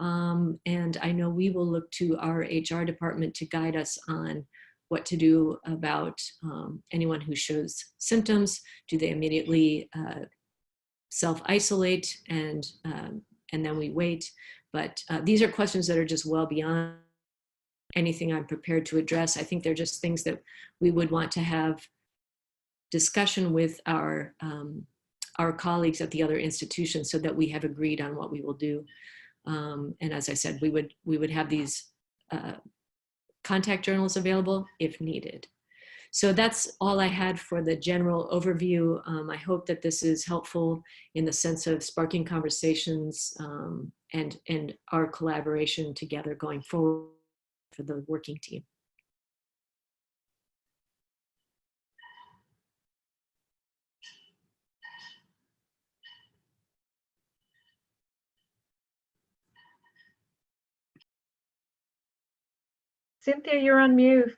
Speaker 6: And I know we will look to our HR department to guide us on what to do about anyone who shows symptoms. Do they immediately self-isolate and then we wait? But these are questions that are just well beyond anything I'm prepared to address. I think they're just things that we would want to have discussion with our colleagues at the other institutions so that we have agreed on what we will do. And as I said, we would have these contact journals available if needed. So that's all I had for the general overview. I hope that this is helpful in the sense of sparking conversations and our collaboration together going forward for the working team.
Speaker 5: Cynthia, you're on mute.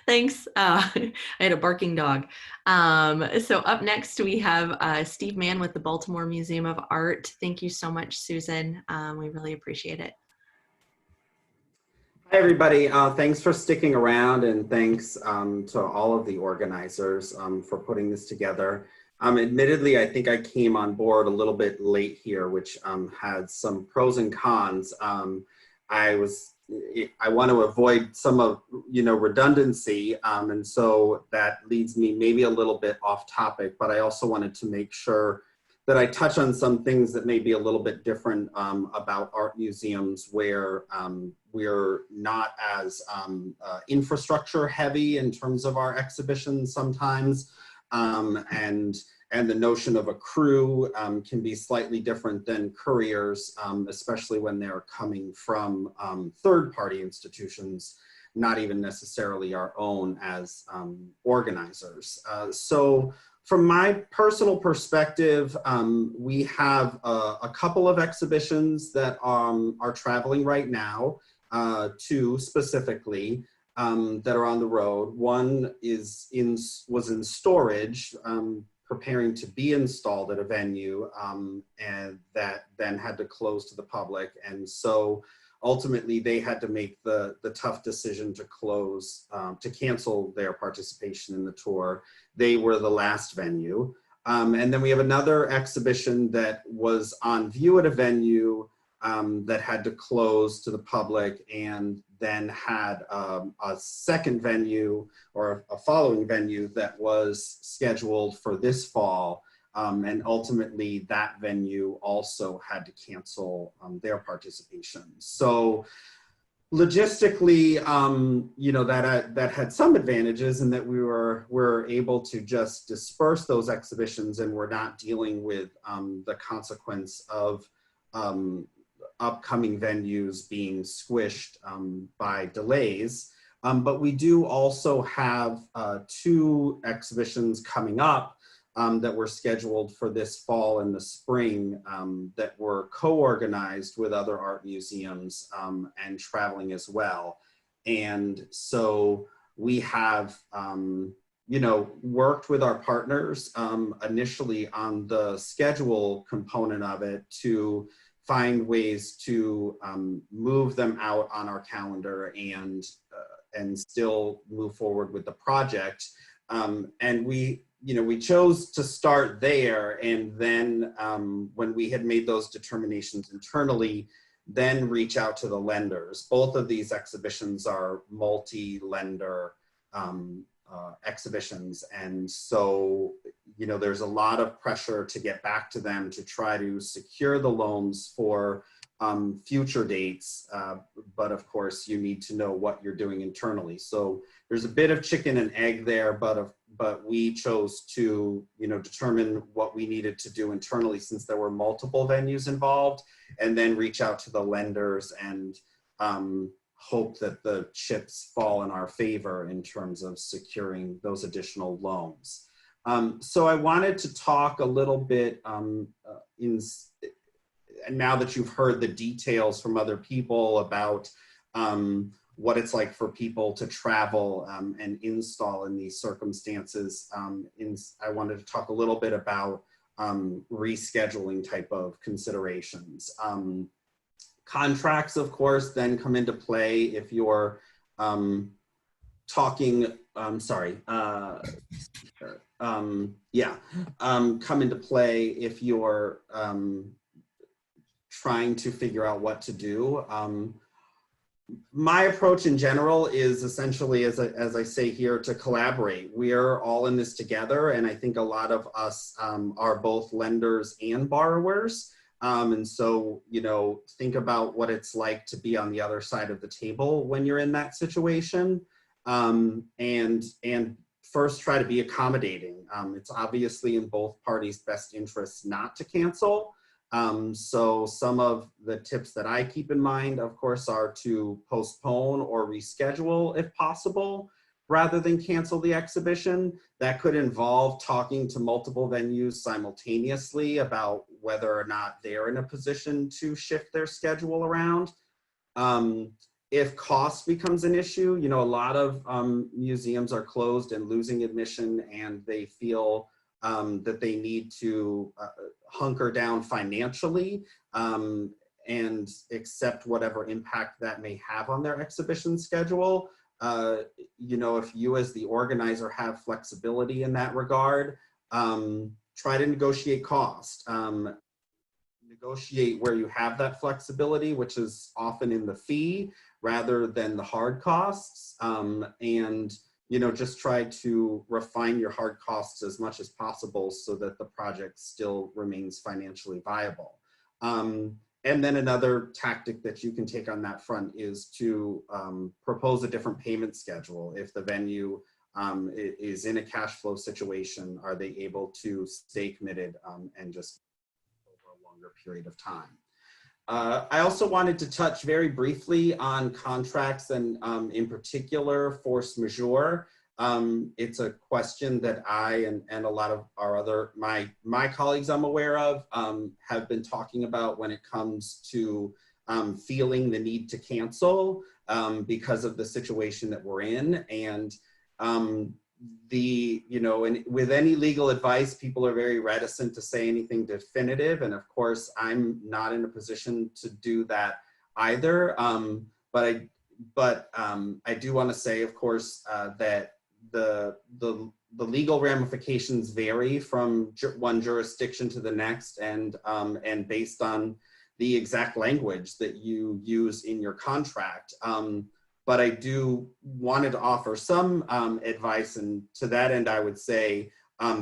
Speaker 1: Thanks. I had a barking dog. So up next we have Steve Mann with the Baltimore Museum of Art. Thank you so much, Susan. We really appreciate it.
Speaker 7: Hi, everybody. Thanks for sticking around, and thanks to all of the organizers for putting this together. Admittedly, I think I came on board a little bit late here, which had some pros and cons. I want to avoid some of, redundancy, and so that leads me maybe a little bit off topic, but I also wanted to make sure that I touch on some things that may be a little bit different about art museums where we're not as infrastructure heavy in terms of our exhibitions sometimes, and the notion of a crew can be slightly different than couriers, especially when they're coming from third-party institutions, not even necessarily our own as organizers. So from my personal perspective, we have a couple of exhibitions that are traveling right now, two specifically, that are on the road. One was in storage, preparing to be installed at a venue, and that then had to close to the public. And so ultimately they had to make the tough decision to close, to cancel their participation in the tour. They were the last venue. And then we have another exhibition that was on view at a venue that had to close to the public, and then had a second venue or a following venue that was scheduled for this fall. And ultimately that venue also had to cancel their participation. So logistically, that had some advantages in that we were able to just disperse those exhibitions, and we're not dealing with the consequence of upcoming venues being squished by delays. But we do also have 2 exhibitions coming up that were scheduled for this fall and the spring that were co-organized with other art museums and traveling as well. And so we have, you know, worked with our partners initially on the schedule component of it to find ways to move them out on our calendar and still move forward with the project. And we, you know, we chose to start there, and then when we had made those determinations internally, then reach out to the lenders. Both of these exhibitions are multi-lender exhibitions, and so, you know, there's a lot of pressure to get back to them to try to secure the loans for future dates, but of course you need to know what you're doing internally. So there's a bit of chicken and egg there, but we chose to, you know, determine what we needed to do internally since there were multiple venues involved, and then reach out to the lenders and hope that the chips fall in our favor in terms of securing those additional loans. So I wanted to talk a little bit now that you've heard the details from other people about what it's like for people to travel and install in these circumstances. I wanted to talk a little bit about rescheduling type of considerations. Contracts, of course, then come into play if you're come into play if you're trying to figure out what to do. My approach in general is essentially, as I say here, to collaborate. We are all in this together, and I think a lot of us are both lenders and borrowers. And so, you know, think about what it's like to be on the other side of the table when you're in that situation, and first try to be accommodating. It's obviously in both parties' best interests not to cancel. So some of the tips that I keep in mind, of course, are to postpone or reschedule if possible, rather than cancel the exhibition. That could involve talking to multiple venues simultaneously about whether or not they're in a position to shift their schedule around. If cost becomes an issue, you know, a lot of museums are closed and losing admission, and they feel that they need to hunker down financially and accept whatever impact that may have on their exhibition schedule. You know, if you as the organizer have flexibility in that regard, try to negotiate cost. Negotiate where you have that flexibility, which is often in the fee rather than the hard costs. And, you know, just try to refine your hard costs as much as possible so that the project still remains financially viable. And then another tactic that you can take on that front is to propose a different payment schedule. If the venue is in a cash flow situation, are they able to stay committed and just over a longer period of time? I also wanted to touch very briefly on contracts and in particular force majeure. It's a question that I and a lot of our other, my colleagues I'm aware of have been talking about when it comes to feeling the need to cancel because of the situation that we're in. And you know, and with any legal advice, people are very reticent to say anything definitive. And of course, I'm not in a position to do that either. But I do want to say, of course, that the legal ramifications vary from one jurisdiction to the next, and based on the exact language that you use in your contract. But I do wanted to offer some advice, and to that end, I would say,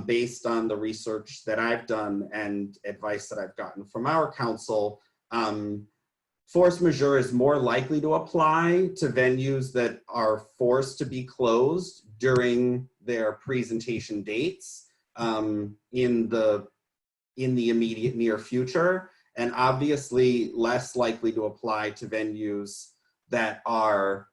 Speaker 7: based on the research that I've done and advice that I've gotten from our council, force majeure is more likely to apply to venues that are forced to be closed during their presentation dates in the immediate near future, and obviously less likely to apply to venues that are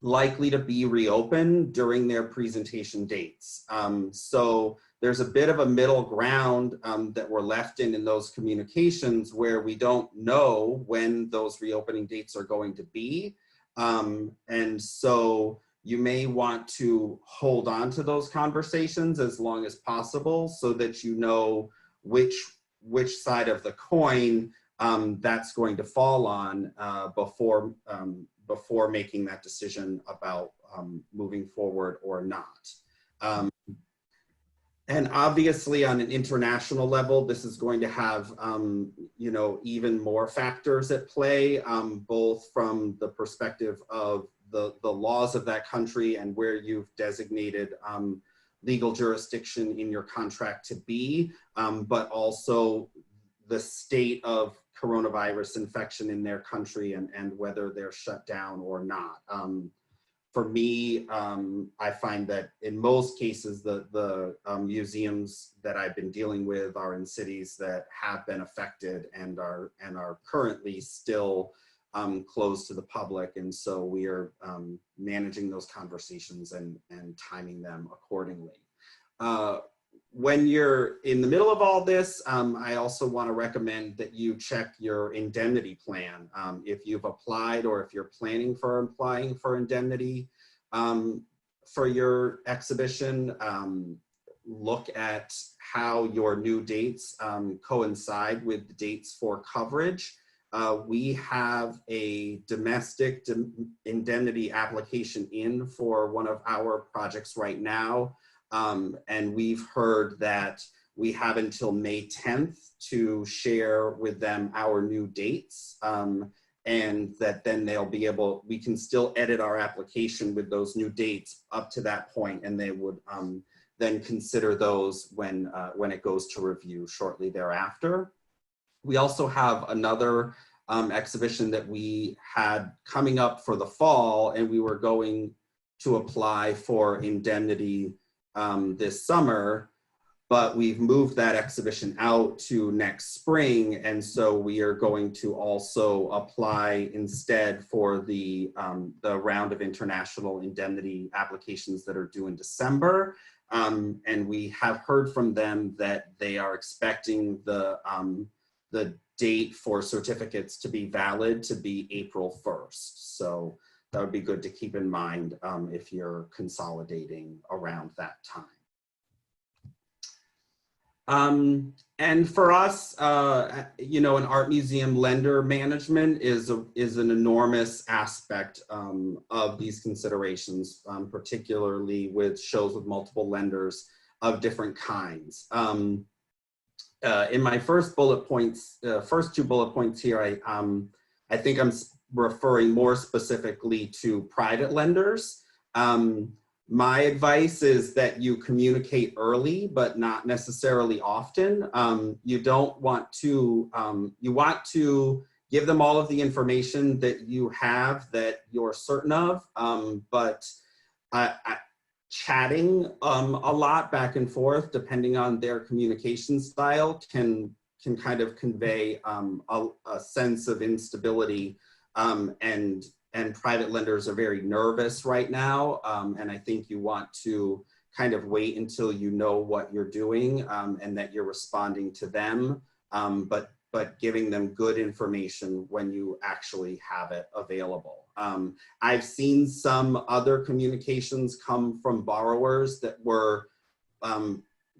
Speaker 7: likely to be reopened during their presentation dates. So there's a bit of a middle ground that we're left in those communications where we don't know when those reopening dates are going to be. And so you may want to hold on to those conversations as long as possible so that you know which side of the coin that's going to fall on before making that decision about moving forward or not. And obviously on an international level, this is going to have, you know, even more factors at play, both from the perspective of the laws of that country and where you've designated legal jurisdiction in your contract to be, but also the state of coronavirus infection in their country and whether they're shut down or not. For me, I find that in most cases, the museums that I've been dealing with are in cities that have been affected and are currently still closed to the public. And so we are managing those conversations and timing them accordingly. When you're in the middle of all this, I also want to recommend that you check your indemnity plan. If you've applied or if you're planning for applying for indemnity for your exhibition, look at how your new dates coincide with the dates for coverage. We have a domestic indemnity application in for one of our projects right now. And we've heard that we have until May 10th to share with them our new dates, and that then they'll be able, we can still edit our application with those new dates up to that point, and they would then consider those when it goes to review shortly thereafter. We also have another exhibition that we had coming up for the fall, and we were going to apply for indemnity this summer, but we've moved that exhibition out to next spring. And so we are going to also apply instead for the round of international indemnity applications that are due in December. And we have heard from them that they are expecting the date for certificates to be valid to be April 1st. So that would be good to keep in mind if you're consolidating around that time. And for us, you know, an art museum lender management is an enormous aspect of these considerations, particularly with shows with multiple lenders of different kinds. In my first bullet points, first two bullet points here, I think I'm referring more specifically to private lenders. My advice is that you communicate early, but not necessarily often. You don't want to, you want to give them all of the information that you have that you're certain of, but chatting a lot back and forth, depending on their communication style, can kind of convey a sense of instability, and private lenders are very nervous right now. And I think you want to kind of wait until you know what you're doing and that you're responding to them, but giving them good information when you actually have it available. I've seen some other communications come from borrowers that were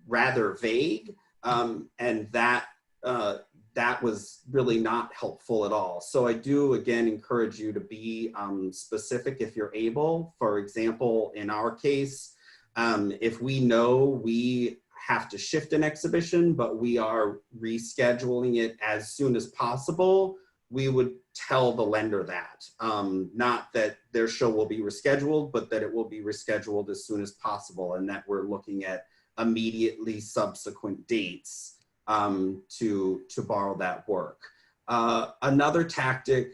Speaker 7: rather vague, and that was really not helpful at all. So I do, again, encourage you to be specific if you're able. For example, in our case, if we know we have to shift an exhibition, but we are rescheduling it as soon as possible, we would tell the lender that. Not that their show will be rescheduled, but that it will be rescheduled as soon as possible, and that we're looking at immediately subsequent dates to borrow that work. Another tactic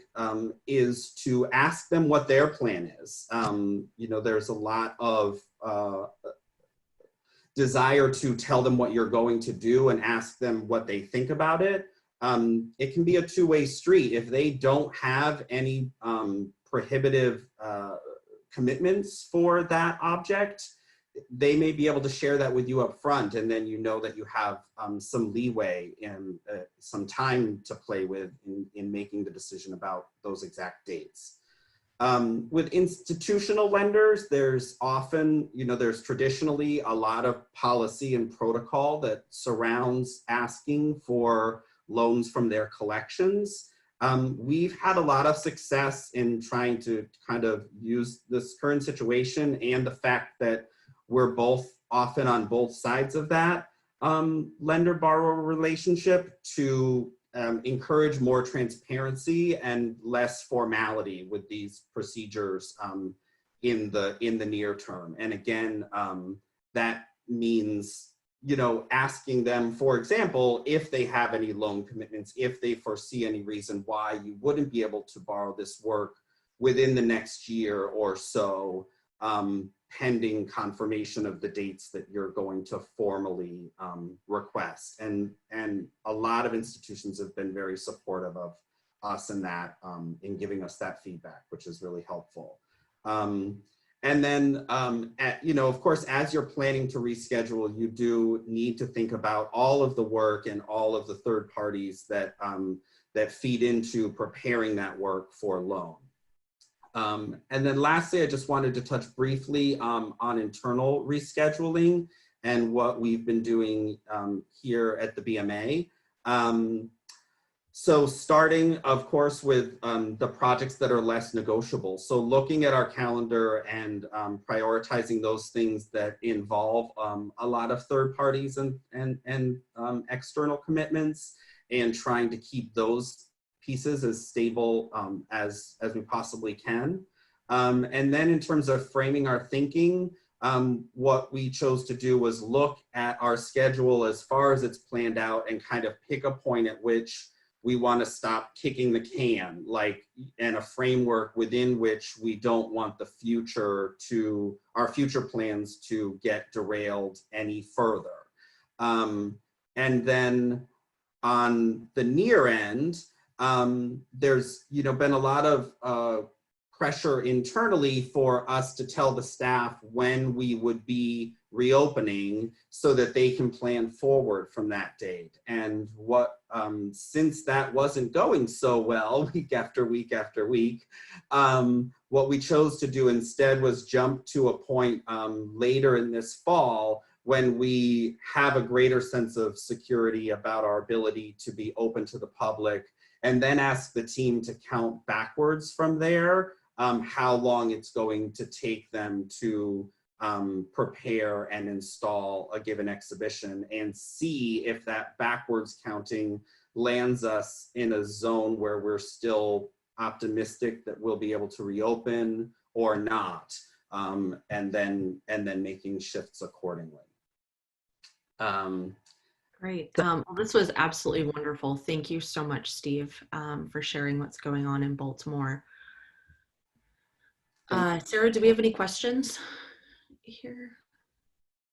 Speaker 7: is to ask them what their plan is. You know, there's a lot of desire to tell them what you're going to do and ask them what they think about it. It can be a two-way street. If they don't have any prohibitive commitments for that object, they may be able to share that with you up front, and then you know that you have some leeway and some time to play with in making the decision about those exact dates. With institutional lenders, there's often, there's traditionally a lot of policy and protocol that surrounds asking for loans from their collections. We've had a lot of success in trying to kind of use this current situation and the fact that we're both often on both sides of that lender-borrower relationship to encourage more transparency and less formality with these procedures in the near term. And again, that means asking them, for example, if they have any loan commitments, if they foresee any reason why you wouldn't be able to borrow this work within the next year or so, pending confirmation of the dates that you're going to formally request. And a lot of institutions have been very supportive of us in that, in giving us that feedback, which is really helpful. And then, of course, as you're planning to reschedule, you do need to think about all of the work and all of the third parties that, that feed into preparing that work for loan. And then lastly, I just wanted to touch briefly on internal rescheduling and what we've been doing here at the BMA. So starting, of course, with the projects that are less negotiable. So looking at our calendar and prioritizing those things that involve a lot of third parties and external commitments, and trying to keep those pieces as stable as we possibly can. And then in terms of framing our thinking, what we chose to do was look at our schedule as far as it's planned out and kind of pick a point at which we want to stop kicking the can, and a framework within which we don't want our future plans to get derailed any further. And then on the near end, there's been a lot of pressure internally for us to tell the staff when we would be reopening so that they can plan forward from that date. And since that wasn't going so well week after week after week, what we chose to do instead was jump to a point later in this fall when we have a greater sense of security about our ability to be open to the public, and then ask the team to count backwards from there, how long it's going to take them to prepare and install a given exhibition, and see if that backwards counting lands us in a zone where we're still optimistic that we'll be able to reopen or not, and then making shifts accordingly.
Speaker 1: Great. Well, this was absolutely wonderful. Thank you so much, Steve, for sharing what's going on in Baltimore. Sarah, do we have any questions here?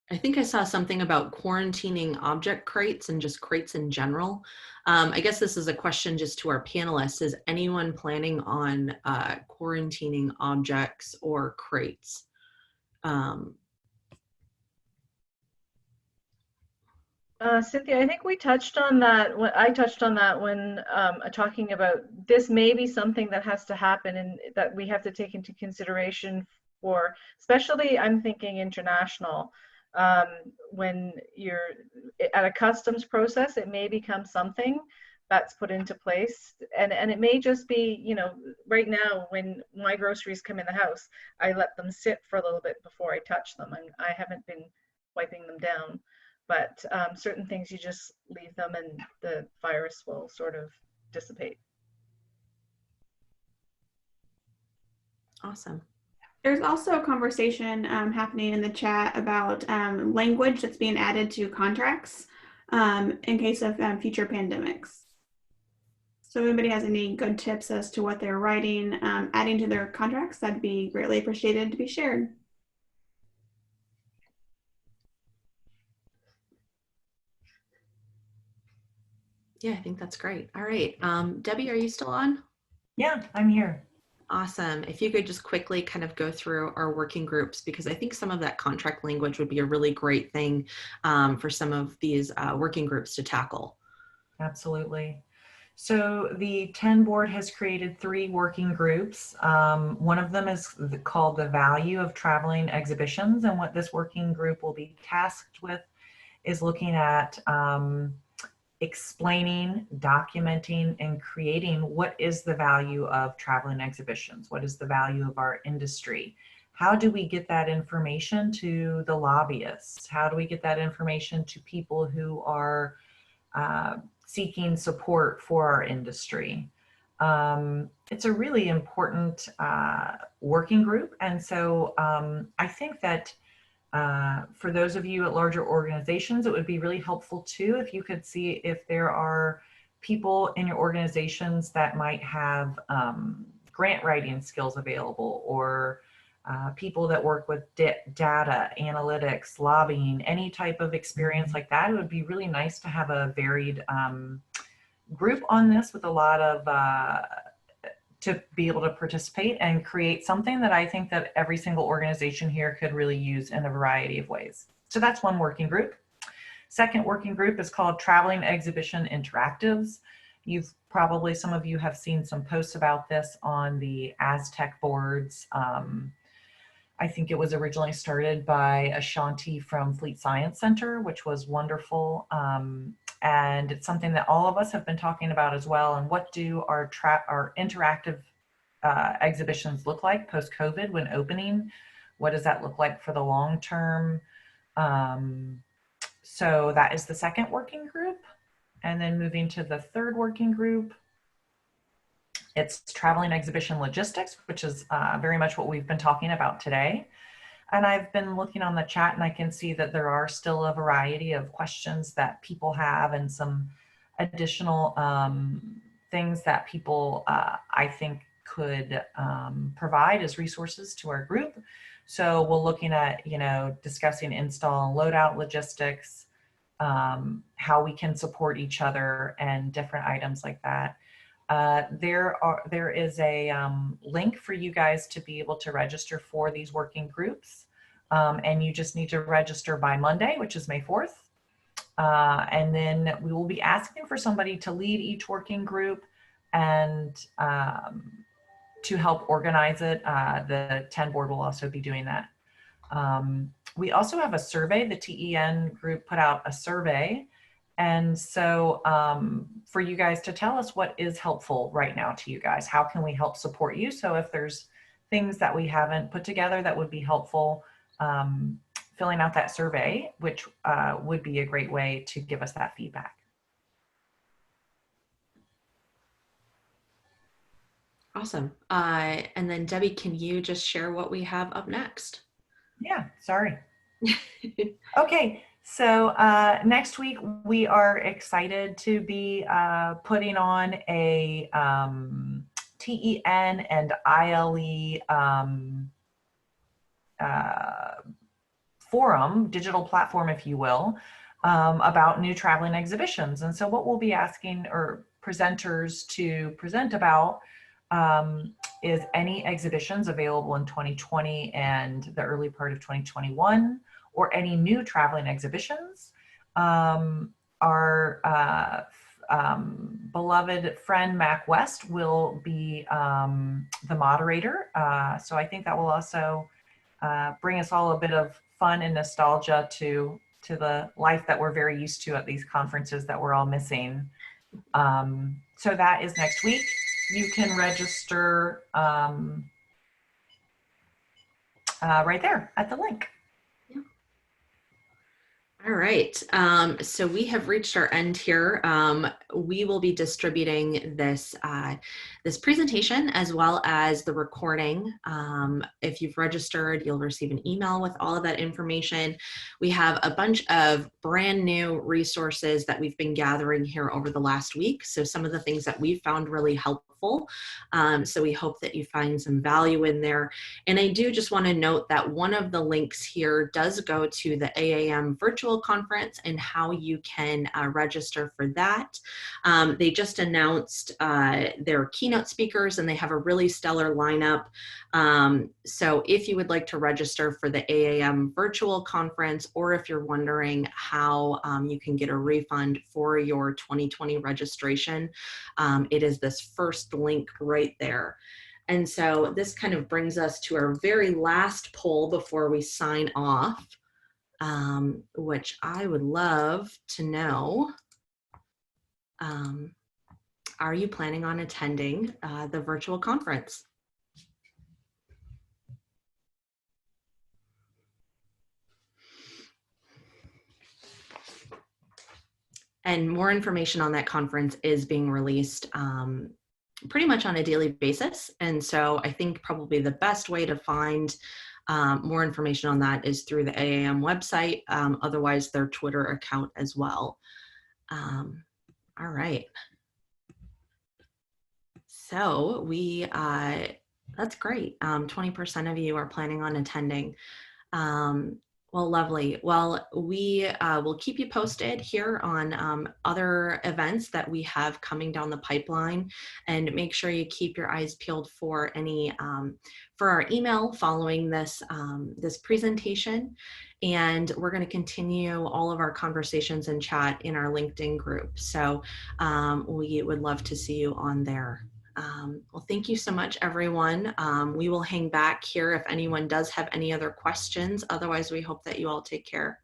Speaker 1: I think I saw something about quarantining object crates and just crates in general. I guess this is a question just to our panelists. Is anyone planning on quarantining objects or crates?
Speaker 5: Cynthia, I think we touched on that. I touched on that when talking about this may be something that has to happen and that we have to take into consideration for, especially I'm thinking international, when you're at a customs process, it may become something that's put into place. And it may just be, right now when my groceries come in the house, I let them sit for a little bit before I touch them. I haven't been wiping them down. But certain things you just leave them and the virus will sort of dissipate.
Speaker 1: Awesome.
Speaker 2: There's also a conversation happening in the chat about language that's being added to contracts in case of future pandemics. So if anybody has any good tips as to what they're writing, adding to their contracts, that'd be greatly appreciated to be shared.
Speaker 1: Yeah, I think that's great. All right. Debbie, are you still on?
Speaker 8: Yeah, I'm here.
Speaker 1: Awesome. If you could just quickly kind of go through our working groups, because I think some of that contract language would be a really great thing for some of these working groups to tackle.
Speaker 8: Absolutely. So the 10 board has created 3 working groups. One of them is called the value of traveling exhibitions. And what this working group will be tasked with is looking at explaining, documenting, and creating what is the value of traveling exhibitions? What is the value of our industry? How do we get that information to the lobbyists? How do we get that information to people who are seeking support for our industry? It's a really important working group. And so I think that for those of you at larger organizations, it would be really helpful too if you could see if there are people in your organizations that might have grant writing skills available, or people that work with data, analytics, lobbying, any type of experience like that. It would be really nice to have a varied group on this with a lot of to be able to participate and create something that I think that every single organization here could really use in a variety of ways. So that's one working group. Second working group is called Traveling Exhibition Interactives. You've probably, some of you have seen some posts about this on the Aztec boards. I think it was originally started by Ashanti from Fleet Science Center, which was wonderful. And it's something that all of us have been talking about as well. And what do our interactive exhibitions look like post-COVID when opening? What does that look like for the long term? So that is the second working group. And then moving to the third working group, it's Traveling Exhibition Logistics, which is very much what we've been talking about today. And I've been looking on the chat and I can see that there are still a variety of questions that people have and some additional things that people I think could provide as resources to our group. So we're looking at, discussing install and loadout logistics, how we can support each other and different items like that. There is a link for you guys to be able to register for these working groups. And you just need to register by Monday, which is May 4th. And then we will be asking for somebody to lead each working group and to help organize it. The 10 board will also be doing that. We also have a survey. The TEN group put out a survey. And so for you guys to tell us what is helpful right now to you guys, how can we help support you? So if there's things that we haven't put together that would be helpful, filling out that survey, which would be a great way to give us that feedback.
Speaker 1: Awesome. And then Debbie, can you just share what we have up next?
Speaker 8: Yeah, sorry. Okay. So next week, we are excited to be putting on a TEN and ILE forum, digital platform, if you will, about new traveling exhibitions. And so what we'll be asking our presenters to present about is any exhibitions available in 2020 and the early part of 2021, or any new traveling exhibitions. Our beloved friend Mac West will be the moderator. So I think that will also bring us all a bit of fun and nostalgia to the life that we're very used to at these conferences that we're all missing. So that is next week. You can register right there at the link.
Speaker 1: All right, so we have reached our end here. We will be distributing this this presentation as well as the recording. If you've registered, you'll receive an email with all of that information. We have a bunch of brand new resources that we've been gathering here over the last week. So some of the things that we've found really helpful. So we hope that you find some value in there. And I do just want to note that one of the links here does go to the AAM Virtual Virtual Conference and how you can register for that. They just announced their keynote speakers, and they have a really stellar lineup. So if you would like to register for the AAM Virtual Conference, or if you're wondering how you can get a refund for your 2020 registration, it is this first link right there. And so this kind of brings us to our very last poll before we sign off, which I would love to know. Are you planning on attending the virtual conference? And more information on that conference is being released pretty much on a daily basis. And so I think probably the best way to find more information on that is through the AAM website, otherwise their Twitter account as well. All right. So that's great. 20% of you are planning on attending. Well, lovely. Well, we will keep you posted here on other events that we have coming down the pipeline, and make sure you keep your eyes peeled for any for our email following this this presentation. And we're going to continue all of our conversations and chat in our LinkedIn group. So we would love to see you on there. Well, thank you so much, everyone. We will hang back here if anyone does have any other questions. Otherwise, we hope that you all take care.